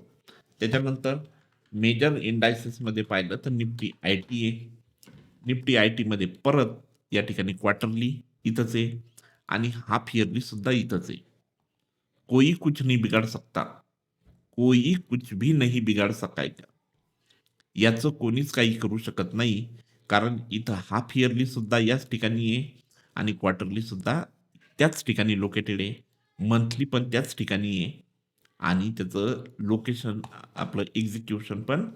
त्याच्यानंतर मेजर इंडायसेसमध्ये पाहिलं तर निफ्टी आय टी आहे. निफ्टी आय टीमध्ये परत या ठिकाणी क्वार्टरली इथंच आहे आणि हाफ इयरली सुद्धा इथंच आहे. कोई कुछ नहीं बिगाड़ सकता. कोई कुछ भी नहीं बिगाड़ सकायचा. याचं कोणीच काही करू शकत नाही. कारण इथं हाफ इयरली सुद्धा याच ठिकाणी आहे आणि क्वार्टरली सुद्धा त्याच ठिकाणी लोकेटेड आहे. मंथली पण त्याच ठिकाणी आहे आणि त्याचं लोकेशन आपलं एक्झिक्युशन पण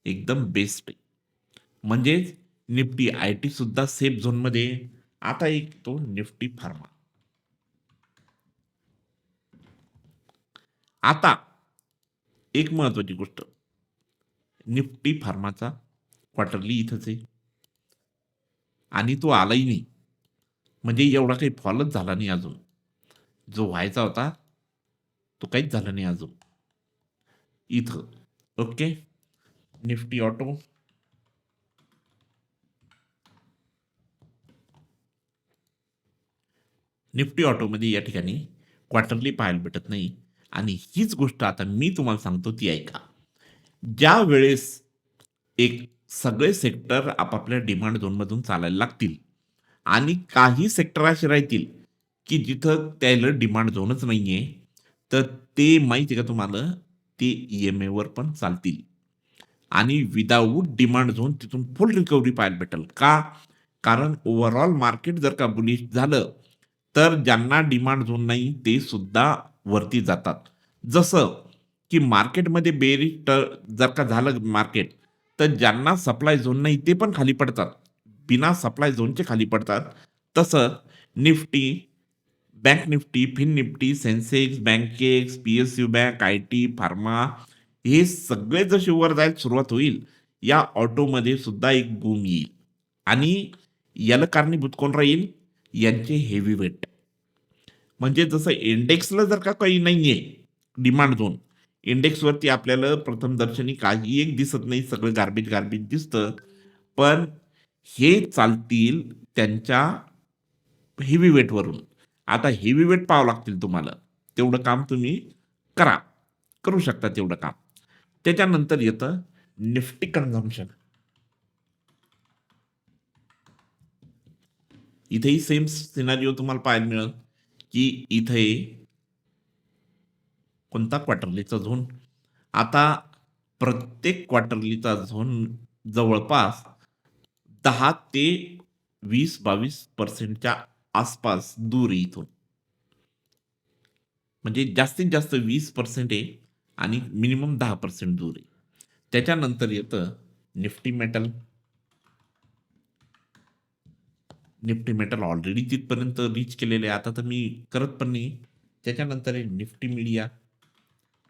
एकदम बेस्ट आहे. म्हणजेच निफ्टी आय-टी सुद्धा सेफ झोनमध्ये आहे. आता एक तो निफ्टी फार्मा. आता एक महत्वाची गोष्ट, निफ्टी फार्माचा क्वार्टरली इथंच आहे आणि तो आलाही नाही. म्हणजे एवढा काही फॉलच झाला नाही अजून. जो व्हायचा होता, तो काहीच झाला नाही अजून. इथं. ओके. Nifty auto. निफ्टी ऑटोमध्ये या ठिकाणी क्वार्टरली पाहायला भेटत नाही आणि हीच गोष्ट आता मी तुम्हाला सांगतो ती ऐका. ज्या वेळेस एक सगळे सेक्टर आपापल्या डिमांड झोनमधून चालायला लागतील आणि काही सेक्टर असे राहतील, की जिथं त्याला डिमांड झोनच नाहीये, तर ते माहिती आहे का तुम्हाला, ते ई-एम-एवर पण चालतील आणि विदाऊट डिमांड झोन तिथून फुल रिकव्हरी पाहायला भेटेल. का? कारण ओव्हरऑल मार्केट जर का बुलिश झालं, तर ज्यांना डिमांड झोन नाही ते सुद्धा वरती जातात. जसं की मार्केटमध्ये बेरिश जर का झालं मार्केट, तर ज्यांना सप्लाय झोन नाही ते पण खाली पडतात. बिना सप्लाय झोनचे खाली पडतात. तसं Nifty, bank Nifty, fin Nifty, Sensex, Bankex, PSU bank, IT, pharma हे सगळे जसे वर जायला सुरुवात होईल, या ऑटोमध्ये सुद्धा एक बूम येईल आणि याला कारणीभूत कोण राहील? यांचे हेवी वेट. म्हणजे जसं इंडेक्सला जर का काही नाहीये डिमांड झोन, इंडेक्सवरती आपल्याला प्रथमदर्शनी काही एक दिसत नाही, सगळं गार्बेज दिसतं. पण हे चालतील त्यांच्या हेवी वेटवरून. आता हेवी वेट पाहावं लागतील तुम्हाला. तेवढं काम तुम्ही करा. करू शकता तेवढं काम. त्याच्यानंतर येतं निफ्टी कन्झम्पशन. इथेही सेम सिनारिओ तुम्हाला पाहायला मिळेल, की इथे कोणता क्वार्टरलीचा झोन. आता प्रत्येक क्वार्टरलीचा झोन जवळपास 10 ते 20-22% च्या आसपास दूर आहे इथून. म्हणजे जास्तीत जास्त 20% आहे आणि मिनिमम 10% दूर आहे. त्याच्यानंतर येतं Nifty metal. Nifty metal already तिथपर्यंत रीच केलेले आहे. आता तर मी करत पण नाही. त्याच्यानंतर आहे निफ्टी मीडिया.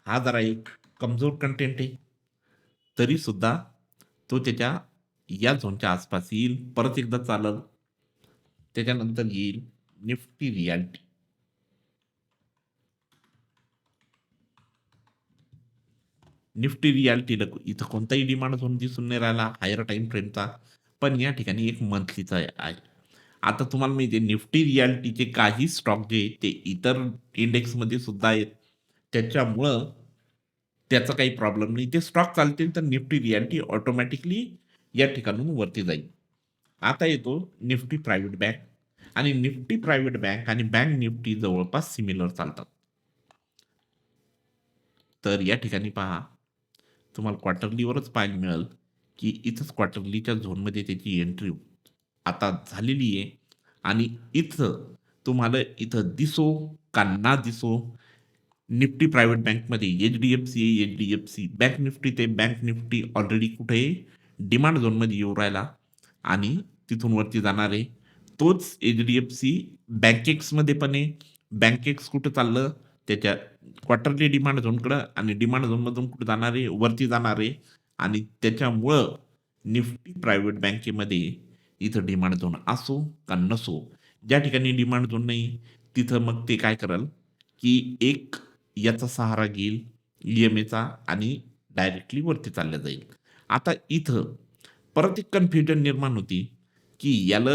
हा जरा एक कमजोर कंटेंट आहे. तरी सुद्धा तो त्याच्या या झोनच्या आसपास येईल. परत एकदा चालेल. त्याच्यानंतर येईल निफ्टी रियाल्टी. निफ्टी रियाल्टीला इथं कोणताही डिमांड झोन दिसून नाही राहिला हायर टाइम फ्रेमचा. पण या ठिकाणी एक मंथलीचा आहे. आता तुम्हाला माहिती आहे निफ्टी रियाल्टीचे काही स्टॉक जे आहेत ते इतर इंडेक्समध्ये सुद्धा आहेत. त्याच्यामुळं त्याचा काही प्रॉब्लेम नाही. ते स्टॉक चालतील तर निफ्टी रियाल्टी ऑटोमॅटिकली या ठिकाणाहून वरती जाईल. आता येतो निफ्टी प्रायव्हेट बँक आणि निफ्टी प्रायव्हेट बँक आणि बँक निफ्टी जवळपास सिमिलर चालतात. तर या ठिकाणी पहा, तुम्हाला क्वार्टरलीवरच पाहायला मिळेल की इथंच क्वार्टरलीच्या झोनमध्ये त्याची एंट्री आता झालेली आहे आणि इथं तुम्हाला इथं दिसो का ना दिसो, निफ्टी प्रायव्हेट बँकमध्ये एच-डी-एफ-सी आहे, एच-डी-एफ-सी. बँक निफ्टी ते बँक निफ्टी ऑलरेडी कुठे आहे? डिमांड झोनमध्ये येऊ राहिला आणि तिथून वरती जाणार आहे. तोच एच-डी-एफ-सी बँकेक्समध्ये पण आहे. बँकेक्स कुठं चाललं? त्याच्या क्वार्टरली डिमांड झोनकडं आणि डिमांड झोनमधून कुठे जाणार आहे? वरती जाणार आहे आणि त्याच्यामुळं निफ्टी प्रायव्हेट बँकेमध्ये इथं डिमांड झोन असो का नसो, ज्या ठिकाणी डिमांड झोन नाही, तिथं मग ते काय कराल, की एक याचा सहारा घेईल ई-एम-एचा आणि डायरेक्टली वरती चाललं जाईल. आता इथं परत एक कन्फ्युजन निर्माण होती, की याला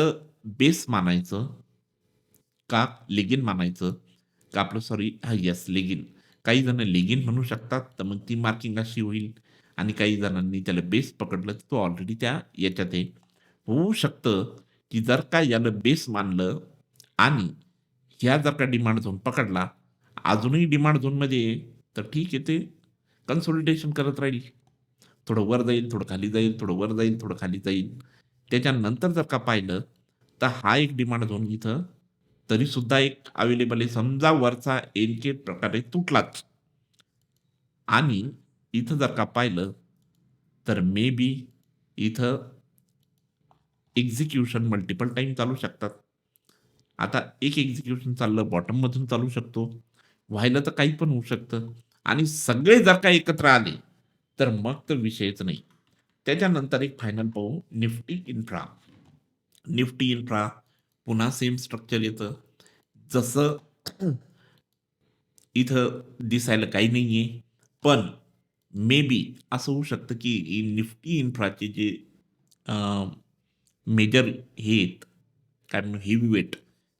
बेस मानायचं का लेगिन मानायचं? का आपलं सॉरी हां, येस लेगिन. काही जण लेगिन म्हणू शकतात, तर मग ती मार्किंग अशी होईल आणि काही जणांनी त्याला बेस पकडलं, तर तो ऑलरेडी त्या याच्यात आहे. होऊ शकतं, की जर का याला बेस मानलं आणि ह्या जर का डिमांड झोन पकडला, अजूनही डिमांड झोनमध्ये आहे, तर ठीक आहे ते कन्सोलिडेशन करत राहील. थोडं वर जाईल, थोडं खाली जाईल, थोडं वर जाईल, थोडं खाली जाईल. त्याच्यानंतर जर का पाहिलं, तर हा एक डिमांड झोन इथं तरीसुद्धा एक अवेलेबल आहे. समजा वरचा एन-के प्रकारे तुटलाच आणि इथं जर का पाहिलं, तर मे बी इथं एक्झिक्युशन मल्टिपल टाईम चालू शकतात. आता एक एक्झिक्युशन चाललं बॉटममधून चालू शकतो. व्हायला तर काही पण होऊ शकतं आणि सगळे जर का एकत्र आले, तर मग तर विषयच नाही. त्याच्यानंतर एक फायनल पाहू निफ्टी इन्फ्रा. निफ्टी इन्फ्रा पुन्हा सेम स्ट्रक्चर येतं. जसं इथं दिसायला काही नाहीये. पण मे बी असं होऊ शकतं, की निफ्टी इन्फ्राचे जे मेजर हे आहेत, काय म्हणू हेवी वेट,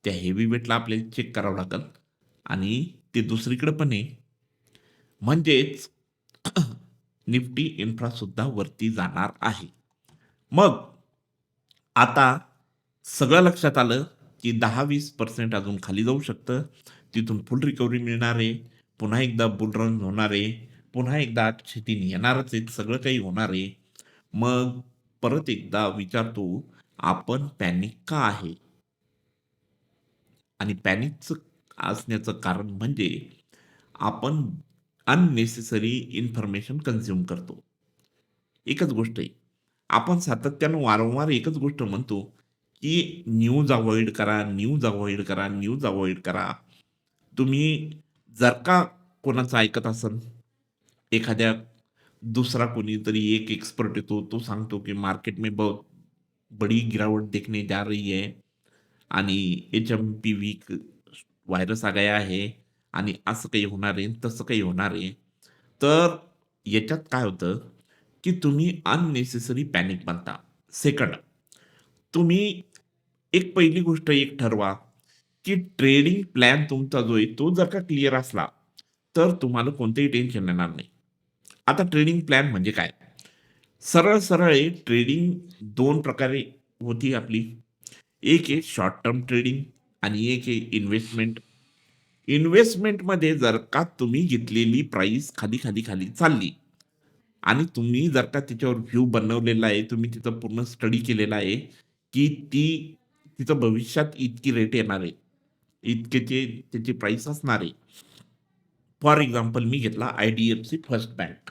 त्या हेवी वेटला आपल्याला चेक करावं लागेल आणि ते दुसरीकडे पण आहे. म्हणजेच निफ्टी इन्फ्रासुद्धा वरती जाणार आहे. मग आता सगळं लक्षात आलं, की 10-20% अजून खाली जाऊ शकतं. तिथून फुल रिकव्हरी मिळणार आहे. पुन्हा एकदा बुल रन होणार आहे. पुन्हा एकदा आजचे दिन येणारच आहेत. सगळं काही होणार आहे. मग परत एकदा विचारतो, आपण पॅनिक का आहे? आणि पॅनिकचं असण्याचं कारण म्हणजे आपण अननेसेसरी इन्फॉर्मेशन कन्झ्युम करतो. एकच गोष्ट आहे. आपण सातत्यानं वारंवार एकच गोष्ट म्हणतो, की न्यूज अव्हॉइड करा, न्यूज अव्हॉइड करा, न्यूज अव्हॉइड करा. तुम्ही जर का कोणाचं ऐकत असाल, एखाद्या दुसरा कोणीतरी एक एक्सपर्ट येतो, तो सांगतो, की मार्केट में बहुत बड़ी गिरावट देखने जा रही है आणि एच-एम-पी-व्ही व्हायरस आ गया है आणि असं काही होणार आहे, तसं काही होणार आहे. तर याच्यात काय होतं, की तुम्ही अननेसेसरी पॅनिक बनता. सेकंड, तुम्ही एक पहिली गोष्ट एक ठरवा, की ट्रेडिंग प्लॅन तुमचा जो आहे, तो जर का क्लिअर असला, तर तुम्हाला कोणतंही टेन्शन येणार नाही. आता ट्रेडिंग प्लॅन म्हणजे काय? सरळ-सरळ आहे ट्रेडिंग 2 प्रकारे होती आपली. एक आहे शॉर्ट टर्म ट्रेडिंग आणि एक आहे इन्व्हेस्टमेंट. इन्व्हेस्टमेंटमध्ये जर का तुम्ही घेतलेली प्राइस खाली, खाली, खाली चालली आणि तुम्ही जर का त्याच्यावर व्ह्यू बनवलेला आहे, तुम्ही तिचा पूर्ण स्टडी केलेला आहे, की तिचं भविष्यात इतकी रेट येणार आहे. इतकेचे त्याची प्राइस असणार आहे. फॉर एक्झाम्पल मी घेतला आय-डी-एफ-सी फर्स्ट बँक.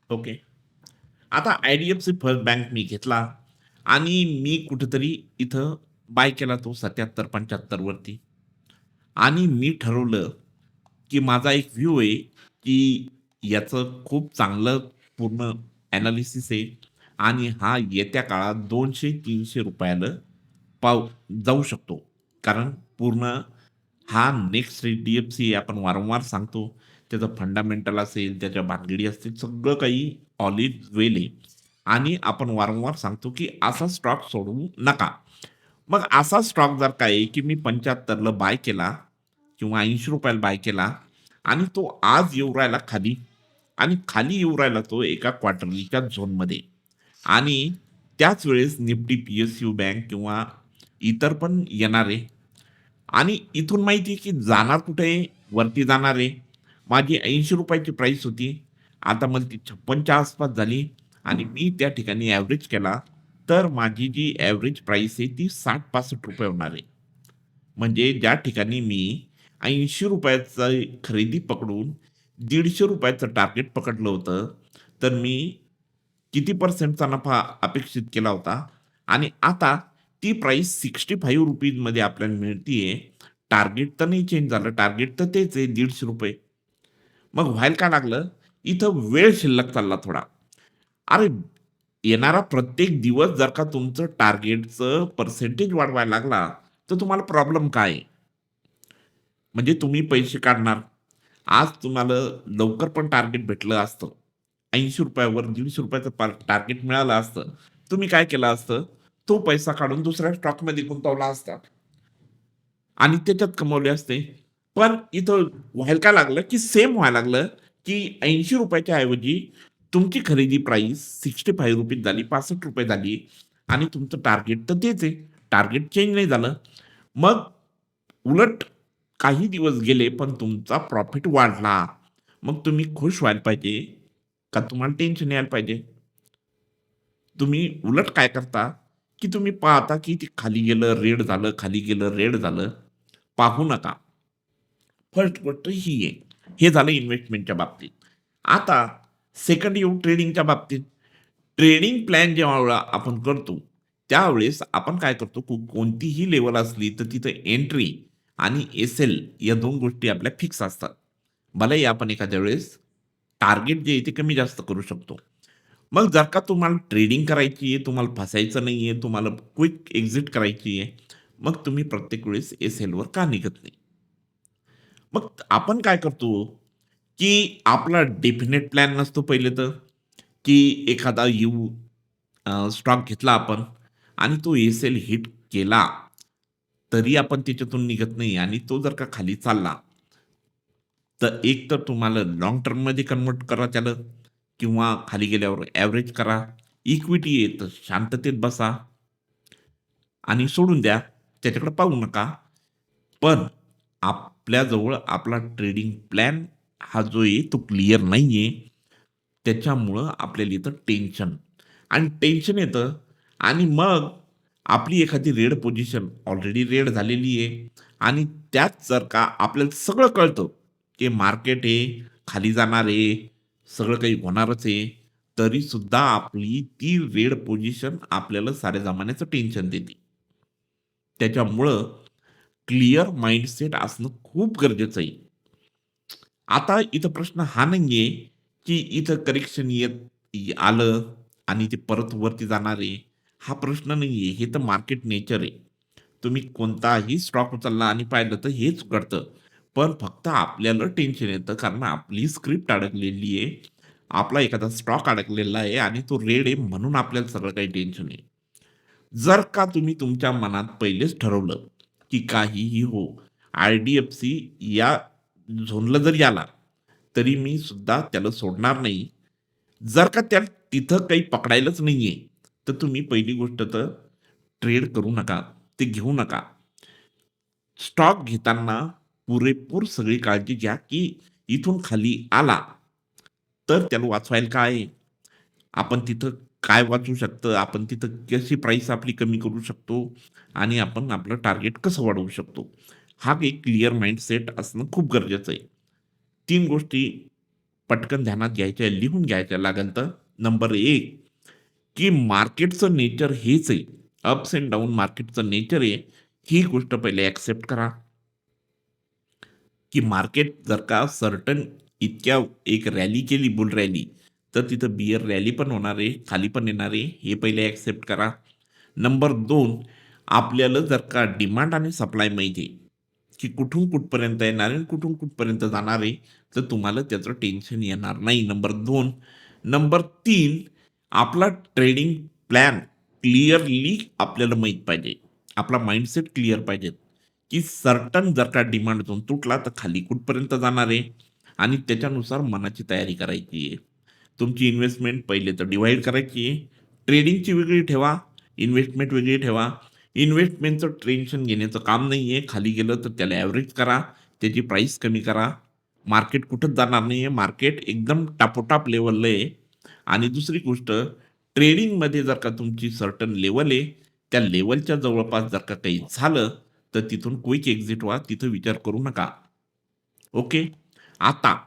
ओके. आता आय-डी-एफ-सी फर्स्ट बँक मी घेतला आणि मी कुठेतरी इथं बाय केला तो 77-75 वरती आणि मी ठरवलं, की माझा एक व्ह्यू आहे, की याचं खूप चांगलं पूर्ण एनालिसिस आहे आणि हा येत्या काळात ₹200-300 पाव जाऊ शकतो. कारण पूर्ण हा नेक्स्ट एच-डी-एफ-सी आपण वारंवार सांगतो. त्याचं फंडामेंटल असेल, त्याच्या भानगडी असतील, सगळं काही ऑल इज वेल आहे आणि आपण वारंवार सांगतो, की असा स्टॉक सोडू नका. मग असा स्टॉक जर का आहे, की मी 75 ला बाय केला किंवा ₹80 ला बाय केला आणि तो आज येऊ राहिला खाली आणि खाली येऊ राहिला तो एका क्वार्टरलीच्या झोनमध्ये आणि त्याच वेळेस निफ्टी पी-एस-यू बँक किंवा इतर पण येणार आहे आणि इथून माहिती आहे, की जाणार कुठे आहे? वरती जाणार आहे. माझी ₹80 प्राईस होती. आता मला ती 56च्या आसपास झाली आणि मी त्या ठिकाणी ॲव्हरेज केला, तर माझी जी ॲव्हरेज प्राईस आहे ती ₹60-65 होणार आहे. म्हणजे ज्या ठिकाणी मी ₹80 खरेदी पकडून ₹150चं टार्गेट पकडलं होतं, तर मी किती पर्सेंटचा नफा अपेक्षित केला होता आणि आता ती प्राईस ₹65 मध्ये आपल्याला मिळतीये. टार्गेट तर नाही चेंज झालं. टार्गेट तर तेच आहे ₹150. मग व्हायला काय लागलं? इथं वेळ शिल्लक चालला थोडा. अरे, येणारा प्रत्येक दिवस जर का तुमचं टार्गेटचं पर्सेंटेज वाढवायला लागला, तर तुम्हाला प्रॉब्लेम काय आहे? म्हणजे तुम्ही पैसे काढणार. आज तुम्हाला लवकर पण टार्गेट भेटलं असतं. ₹80 वर ₹150चं टार्गेट मिळालं असतं. तुम्ही काय केलं असतं? तो पैसा काढून दुसऱ्या स्टॉकमध्ये गुंतवला असता आणि त्याच्यात कमवले असते. पण इथं व्हायला काय लागलं, की सेम व्हायला लागलं, की ₹80 च्या ऐवजी तुमची खरेदी प्राईस ₹65 झाली, ₹65 झाली आणि तुमचं टार्गेट तर तेच आहे. टार्गेट चेंज नाही झालं. मग उलट काही दिवस गेले, पण तुमचा प्रॉफिट वाढला. मग तुम्ही खुश व्हायला पाहिजे का तुम्हाला टेन्शन यायला पाहिजे? तुम्ही उलट काय करता, की तुम्ही पाहता, की ते खाली गेलं, रेड झालं, खाली गेलं, रेड झालं. पाहू नका. फर्स्ट गोष्ट ही आहे. हे झालं इन्व्हेस्टमेंटच्या बाबतीत. आता सेकंड येऊ ट्रेडिंगच्या बाबतीत. ट्रेडिंग प्लॅन जेव्हा आपण करतो, त्यावेळेस आपण काय करतो, कोणतीही लेव्हल असली तर तिथं एंट्री आणि एस-एल या 2 गोष्टी आपल्या फिक्स असतात. भलेही आपण एखाद्या वेळेस टार्गेट जे आहे ते कमी जास्त करू शकतो. मग जर का तुम्हाला ट्रेडिंग करायची आहे, तुम्हाला फसायचं नाहीये, तुम्हाला क्विक एक्झिट करायची आहे, मग तुम्ही प्रत्येक वेळेस एस-एलवर का निघत नाही? मग आपण काय करतो, की आपला डेफिनेट प्लॅन नसतो पहिले तर, की एखादा स्टॉक घेतला आपण आणि तो एस-एल हिट केला, तरी आपण त्याच्यातून निघत नाही आणि तो जर का खाली चालला, तर एक तर तुम्हाला लाँग टर्ममध्ये कन्व्हर्ट करा त्याला किंवा खाली गेल्यावर ॲव्हरेज करा. इक्विटी आहे तर शांततेत बसा आणि सोडून द्या. त्याच्याकडे पाहू नका. पण आपल्याजवळ आपला ट्रेडिंग प्लॅन हा जो आहे तो क्लिअर नाहीये. त्याच्यामुळं आपल्याला येतं टेन्शन आणि टेन्शन येतं आणि मग आपली एखादी रेड पोझिशन ऑलरेडी रेड झालेली आहे आणि त्यात जर का आपल्याला सगळं कळतं, की मार्केट आहे, खाली जाणार आहे, सगळं काही होणारच आहे, तरीसुद्धा आपली ती रेड पोझिशन आपल्याला साऱ्या जमान्याचं टेन्शन देते. त्याच्यामुळं क्लिअर माइंडसेट असणं खूप गरजेचं आहे. आता इथं प्रश्न हा नाहीये, की इथं करेक्शन आलं आणि ते परत वरती जाणार आहे. हा प्रश्न नाहीये. हे तर मार्केट नेचर आहे. तुम्ही कोणताही स्टॉक उचलला आणि पाहिलं तर हेच घडतं. पण फक्त आपल्याला टेन्शन येतं कारण आपली स्क्रिप्ट अडकलेली आहे. आपला एखादा स्टॉक अडकलेला आहे आणि तो रेड आहे म्हणून आपल्याला सगळं काही टेन्शन आहे. जर का तुम्ही तुमच्या मनात पहिलेच ठरवलं, की काहीही हो, आय-डी-एफ-सी या झोनला जरी आला, तरी मी सुद्धा त्याला सोडणार नाही. जर का त्या तिथं काही पकडायलाच नाहीये, तर तुम्ही पहिली गोष्ट तर ट्रेड करू नका. ते घेऊ नका. स्टॉक घेताना पुरेपूर सगळी काळजी घ्या, की इथून खाली आला, तर त्याला वाचवायला काय आहे? आपण तिथं काय वाचू शकतं? आपण तिथं कशी प्राईस आपली कमी करू शकतो? आणि आपण आपलं टार्गेट कसं वाढवू शकतो? हा एक क्लिअर माइंडसेट असणं खूप गरजेचं आहे. 3 गोष्टी पटकन ध्यानात घ्यायच्या, लिहून घ्यायच्या लागेल तर. नंबर 1 की मार्केटचं नेचर हेच आहे. अप्स एंड डाउन मार्केटचं नेचर आहे. ही गोष्ट पहिले एक्सेप्ट करा. की मार्केट जर का सर्टन इतक्या एक रॅली केली, बुल रॅली, तर तिथं बिअर रॅली पण होणार आहे, खाली पण येणार आहे, हे पहिले एक्सेप्ट करा. नंबर 2 आपल्याला जर का डिमांड आणि सप्लाय माहिती आहे, की कुठून कुठपर्यंत येणार आहे आणि कुठून कुठपर्यंत जाणार आहे, तर तुम्हाला त्याचं टेन्शन येणार नाही. नंबर 2 नंबर 3 आपला ट्रेडिंग प्लॅन क्लिअरली आपल्याला माहीत पाहिजे. आपला माइंडसेट क्लिअर पाहिजे. की सर्टन जर का डिमांड झोन तुटला तर खाली कुठपर्यंत जाणार आहे आणि त्याच्यानुसार मनाची तयारी करायची आहे. तुमची इन्व्हेस्टमेंट पहिले तर डिव्हाईड करायची आहे. ट्रेडिंगची वेगळी ठेवा, इन्व्हेस्टमेंट वेगळी ठेवा. इन्व्हेस्टमेंटचं टेन्शन घेण्याचं काम नाही आहे. खाली गेलं तर त्याला ॲव्हरेज करा, त्याची प्राईस कमी करा. मार्केट कुठंच जाणार नाहीये. मार्केट एकदम टापोटाप लेव्हलला आहे. आणि दुसरी गोष्ट, ट्रेडिंगमध्ये जर का तुमची सर्टन लेव्हल आहे, त्या लेव्हलच्या जवळपास जर का काही झालं, तर तिथून क्विक एक्झिट व्हा. तिथं विचार करू नका. ओके. आता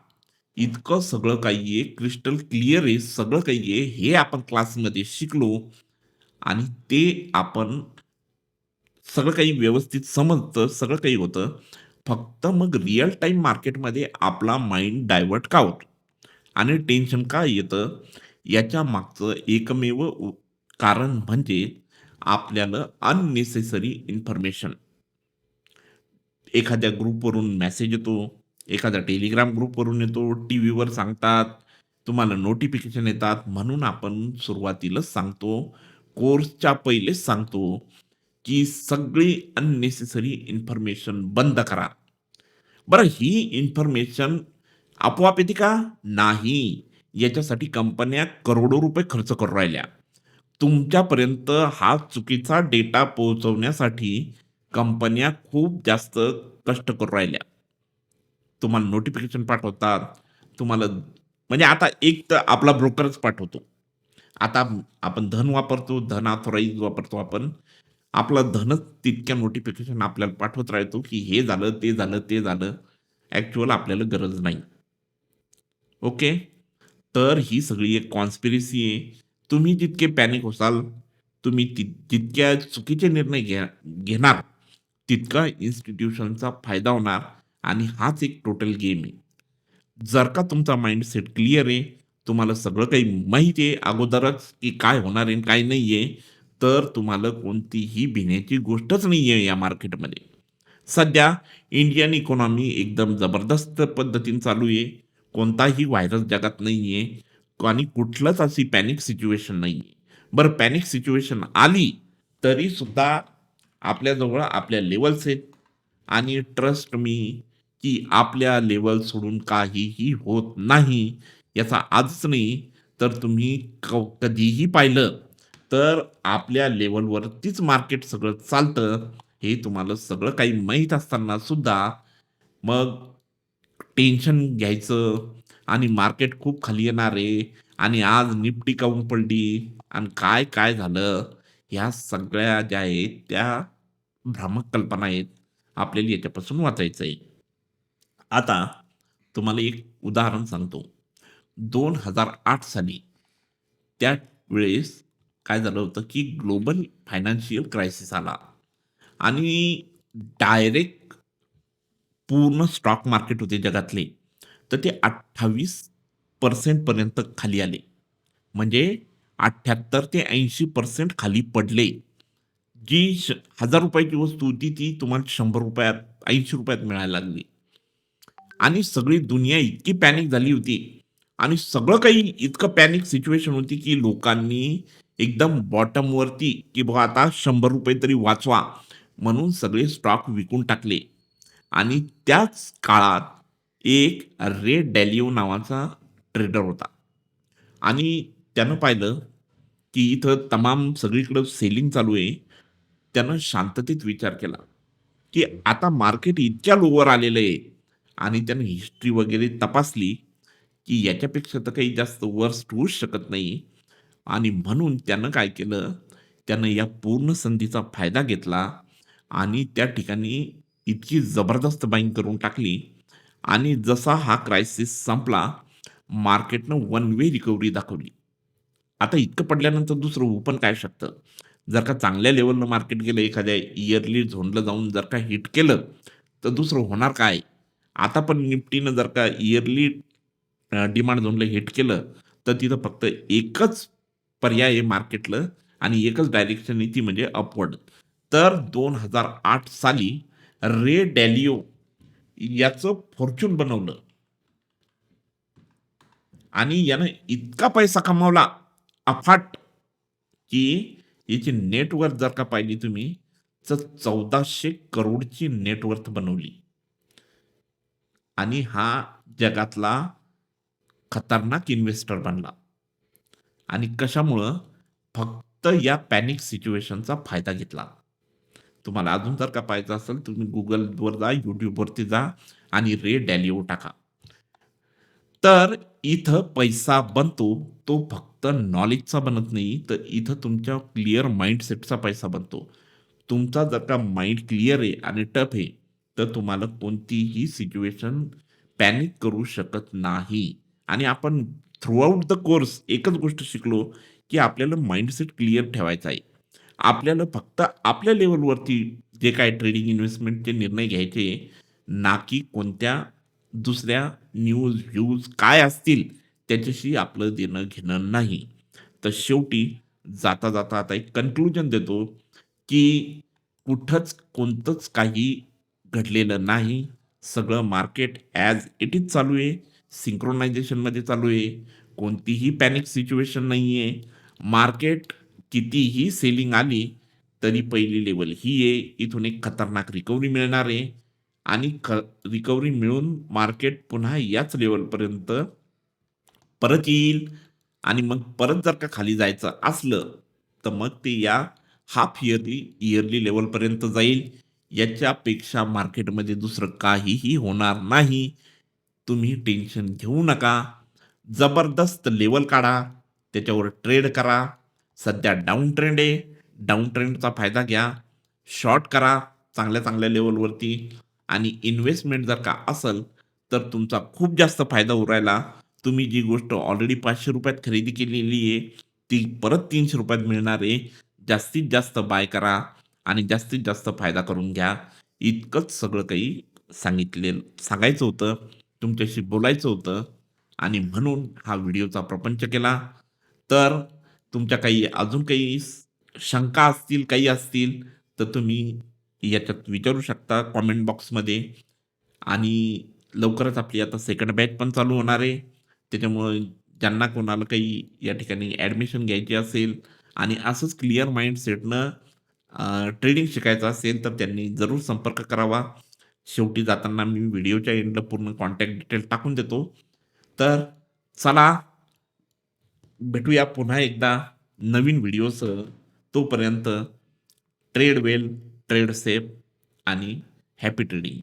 इतकं सगळं काही आहे, क्रिस्टल क्लिअर आहे, सगळं काही आहे, हे आपण क्लासमध्ये शिकलो आणि ते आपण सगळं काही व्यवस्थित समजतं, सगळं काही होतं. फक्त मग रिअल टाईम मार्केटमध्ये आपला माइंड डायव्हर्ट का होतो आणि टेन्शन का येतं, याच्या मागचं एकमेव कारण म्हणजे आपल्याला अननेसेसरी इन्फॉर्मेशन, एखाद्या ग्रुपवरून मेसेज येतो, एखाद्या टेलिग्राम ग्रुपवरून येतो, टीव्हीवर सांगतात, तुम्हाला नोटिफिकेशन येतात. म्हणून आपण सुरुवातीलाच सांगतो, कोर्सच्या पहिलेच सांगतो, की सगळी अननेसेसरी इन्फॉर्मेशन बंद करा. बरं, ही इन्फॉर्मेशन आपोआप येते का? नाही. याच्यासाठी कंपन्या करोडो रुपये खर्च करून राहिल्या. तुमच्यापर्यंत हा चुकीचा डेटा पोहोचवण्यासाठी कंपन्या खूप जास्त कष्ट करून राहिल्या. तुम्हाला नोटिफिकेशन पाठवतात. तुम्हाला म्हणजे आता एक तर आपला ब्रोकरच पाठवतो. आता आपण धन वापरतो, धन ऑथराइज वापरतो आपण. आपला धनच तितक्या नोटिफिकेशन आपल्याला पाठवत राहतो, की हे झालं, ते झालं, ते झालं. ॲक्चुअल आपल्याला गरज नाही. ओके. तर ही सगळी एक कॉन्स्पिरसी आहे. तुम्ही जितके पॅनिक होसाल, तुम्ही जितक्या चुकीचे निर्णय घेणार, तितका इन्स्टिट्यूशनचा फायदा होणार आणि हाच एक टोटल गेम आहे. जर का तुमचा माइंडसेट क्लिअर आहे, तुम्हाला सगळं काही माहिती आहे अगोदरच, की काय होणार आहे आणि काय नाहीये, तर तुम्हाला कोणतीही भिण्याची गोष्टच नाहीये या मार्केटमध्ये. सध्या इंडियन इकॉनॉमी एकदम जबरदस्त पद्धतीने चालू आहे. कोणताही व्हायरस जगात नाहीये आणि कुठलंच अशी पॅनिक सिच्युएशन नाहीये. बरं, पॅनिक सिच्युएशन आली, तरीसुद्धा आपल्याजवळ आपल्या लेव्हल्स आहेत आणि ट्रस्ट मी, की आपल्या लेव्हल सोडून काहीही होत नाही. याचा आजच नाही, तर तुम्ही कधीही पाहिलं, तर आपल्या लेव्हलवरतीच मार्केट सगळं चालतं. हे तुम्हाला सगळं काही माहीत असताना सुद्धा मग टेन्शन घ्यायचं आणि मार्केट खूप खाली येणार आहे आणि आज निफ्टी काहून पडली आणि काय झालं, ह्या सगळ्या ज्या आहेत त्या भ्रामक कल्पना आहेत. आपल्याला याच्यापासून वाचायचं आहे. आता तुम्हाला एक उदाहरण सांगतो. 2008 साली त्यावेळेस काय झालं होतं, की ग्लोबल फायनान्शियल क्रायसिस आला आणि डायरेक्ट पूर्ण स्टॉक मार्केट होते जगातले, तर ते 28% पर्यंत खाली आले. म्हणजे 78 ते 80% खाली पडले. जी ₹1000 ची वस्तू होती, ती तुम्हाला ₹100 ₹80 मिळायला लागली. आणि सगळी दुनिया इतकी पॅनिक झाली होती आणि सगळं काही इतकं पॅनिक सिच्युएशन होती, की लोकांनी एकदम बॉटमवरती, की बाबा आता ₹100 तरी वाचवा, म्हणून सगळे स्टॉक विकून टाकले. आणि त्याच काळात एक रे डॅलिओ नावाचा ट्रेडर होता आणि त्यानं पाहिलं, की इथं तमाम सगळीकडं सेलिंग चालू आहे. त्यानं शांततेत विचार केला, की आता मार्केट इतक्या लोवर आलेलं आहे आणि त्यानं हिस्ट्री वगैरे तपासली, की याच्यापेक्षा तर काही जास्त वर्स्ट होऊच शकत नाही. आणि म्हणून त्यानं काय केलं, त्यानं या पूर्ण संधीचा फायदा घेतला आणि त्या ठिकाणी इतकी जबरदस्त बाईंग करून टाकली आणि जसा हा क्रायसिस संपला, मार्केटनं वन वे रिकव्हरी दाखवली. आता इतकं पडल्यानंतर दुसरं होऊ पण काय शकतं? जर का चांगल्या लेव्हलनं मार्केट गेलं, एखाद्या इयरली झोनला जाऊन जर का हिट केलं, तर दुसरं होणार काय? आता पण निफ्टीनं जर का इयरली डिमांड झोनला हिट केलं, तर तिथं फक्त एकच पर्याय आहे मार्केटला आणि एकच डायरेक्शन आहे, ती म्हणजे अपवर्ड. तर 2008 साली रे डॅलिओ याचं फॉर्च्यून बनवलं आणि यानं इतका पैसा कमावला अफाट, की याची नेटवर्थ जर का पाहिली तुम्ही, तर 1400 करोडची नेटवर्थ बनवली आणि हा जगातला खतरनाक इन्व्हेस्टर बनला. आणि कशामुळं? फक्त या पॅनिक सिच्युएशनचा फायदा घेतला. तुम्हाला अजून जर का पाहायचं असेल, तुम्ही Googleवर जा, YouTubeवरती जा आणि रे डॅलिओ टाका. तर इथं पैसा बनतो, तो फक्त नॉलेजचा बनत नाही, तर इथं तुमच्या क्लिअर माइंडसेटचा पैसा बनतो. तुमचा जर का माइंड क्लिअर आहे आणि टफ आहे, तर तुम्हाला कोणतीही सिच्युएशन पॅनिक करू शकत नाही. आणि आपण थ्रूआउट द कोर्स एकच गोष्ट शिकलो, की आपल्याला माइंडसेट क्लिअर ठेवायचा आहे. आपल्याला फक्त आपल्या लेव्हलवरती जे काही ट्रेडिंग इन्व्हेस्टमेंटचे निर्णय घ्यायचे, ना की कोणत्या दुसऱ्या न्यूज, व्ह्यूज काय असतील त्याच्याशी आपलं देणं-घेणं नाही. तर शेवटी जाता-जाता आता एक कन्क्लुजन देतो, की कुठंच कोणतंच काही घडलेलं नाही. सगळं मार्केट ॲज इट इज चालू आहे. सिंक्रोनायझेशनमध्ये चालू आहे. कोणतीही पॅनिक सिच्युएशन नाहीये. मार्केट कितीही सेलिंग आली, तरी पहिली लेव्हल ही आहे. इथून एक खतरनाक रिकव्हरी मिळणार आहे आणि रिकव्हरी मिळून मार्केट पुन्हा याच लेव्हलपर्यंत परत येईल आणि मग परत जर का खाली जायचं असलं, तर मग ते या हाल्फ इयरली, इयरली लेव्हलपर्यंत जाईल. याच्यापेक्षा मार्केटमध्ये दुसरं काहीही होणार नाही. तुम्ही टेन्शन घेऊ नका. जबरदस्त लेव्हल काढा, त्याच्यावर ट्रेड करा. सध्या डाउन ट्रेंड आहे. डाउन ट्रेंडचा फायदा घ्या. शॉर्ट करा चांगल्या-चांगल्या लेव्हलवरती आणि इन्व्हेस्टमेंट जर का असेल, तर तुमचा खूप जास्त फायदा होऊ राहिला. तुम्ही जी गोष्ट ऑलरेडी ₹500 खरेदी केलेली आहे, ती परत ₹300 मिळणार आहे. जास्तीत जास्त बाय करा आणि जास्तीत जास्त फायदा करून घ्या. इतकंच सगळं काही सांगायचं होतं, तुमच्याशी बोलायचं होतं आणि म्हणून हा व्हिडिओचा प्रपंच केला. तर तुमच्या काही अजून काही शंका असतील, काही असतील, तर तुम्ही याच्यात विचारू शकता कमेंट बॉक्समध्ये. आणि लवकरच आपली आता सेकंड बॅच पण चालू होणार आहे. त्याच्यामुळे ज्यांना कोणाला काही या ठिकाणी ॲडमिशन घ्यायची असेल आणि असंच क्लिअर माइंडसेटनं ट्रेडिंग शिकायचं असेल, तर त्यांनी जरूर संपर्क करावा. शेवटी जाताना मी व्हिडिओच्या एंडला पूर्ण कॉन्टॅक्ट डिटेल टाकून देतो. तर चला भेटूया पुन्हा एकदा नवीन व्हिडिओसह. तोपर्यंत ट्रेड वेल, ट्रेड सेफ आणि हॅपी ट्रेडिंग.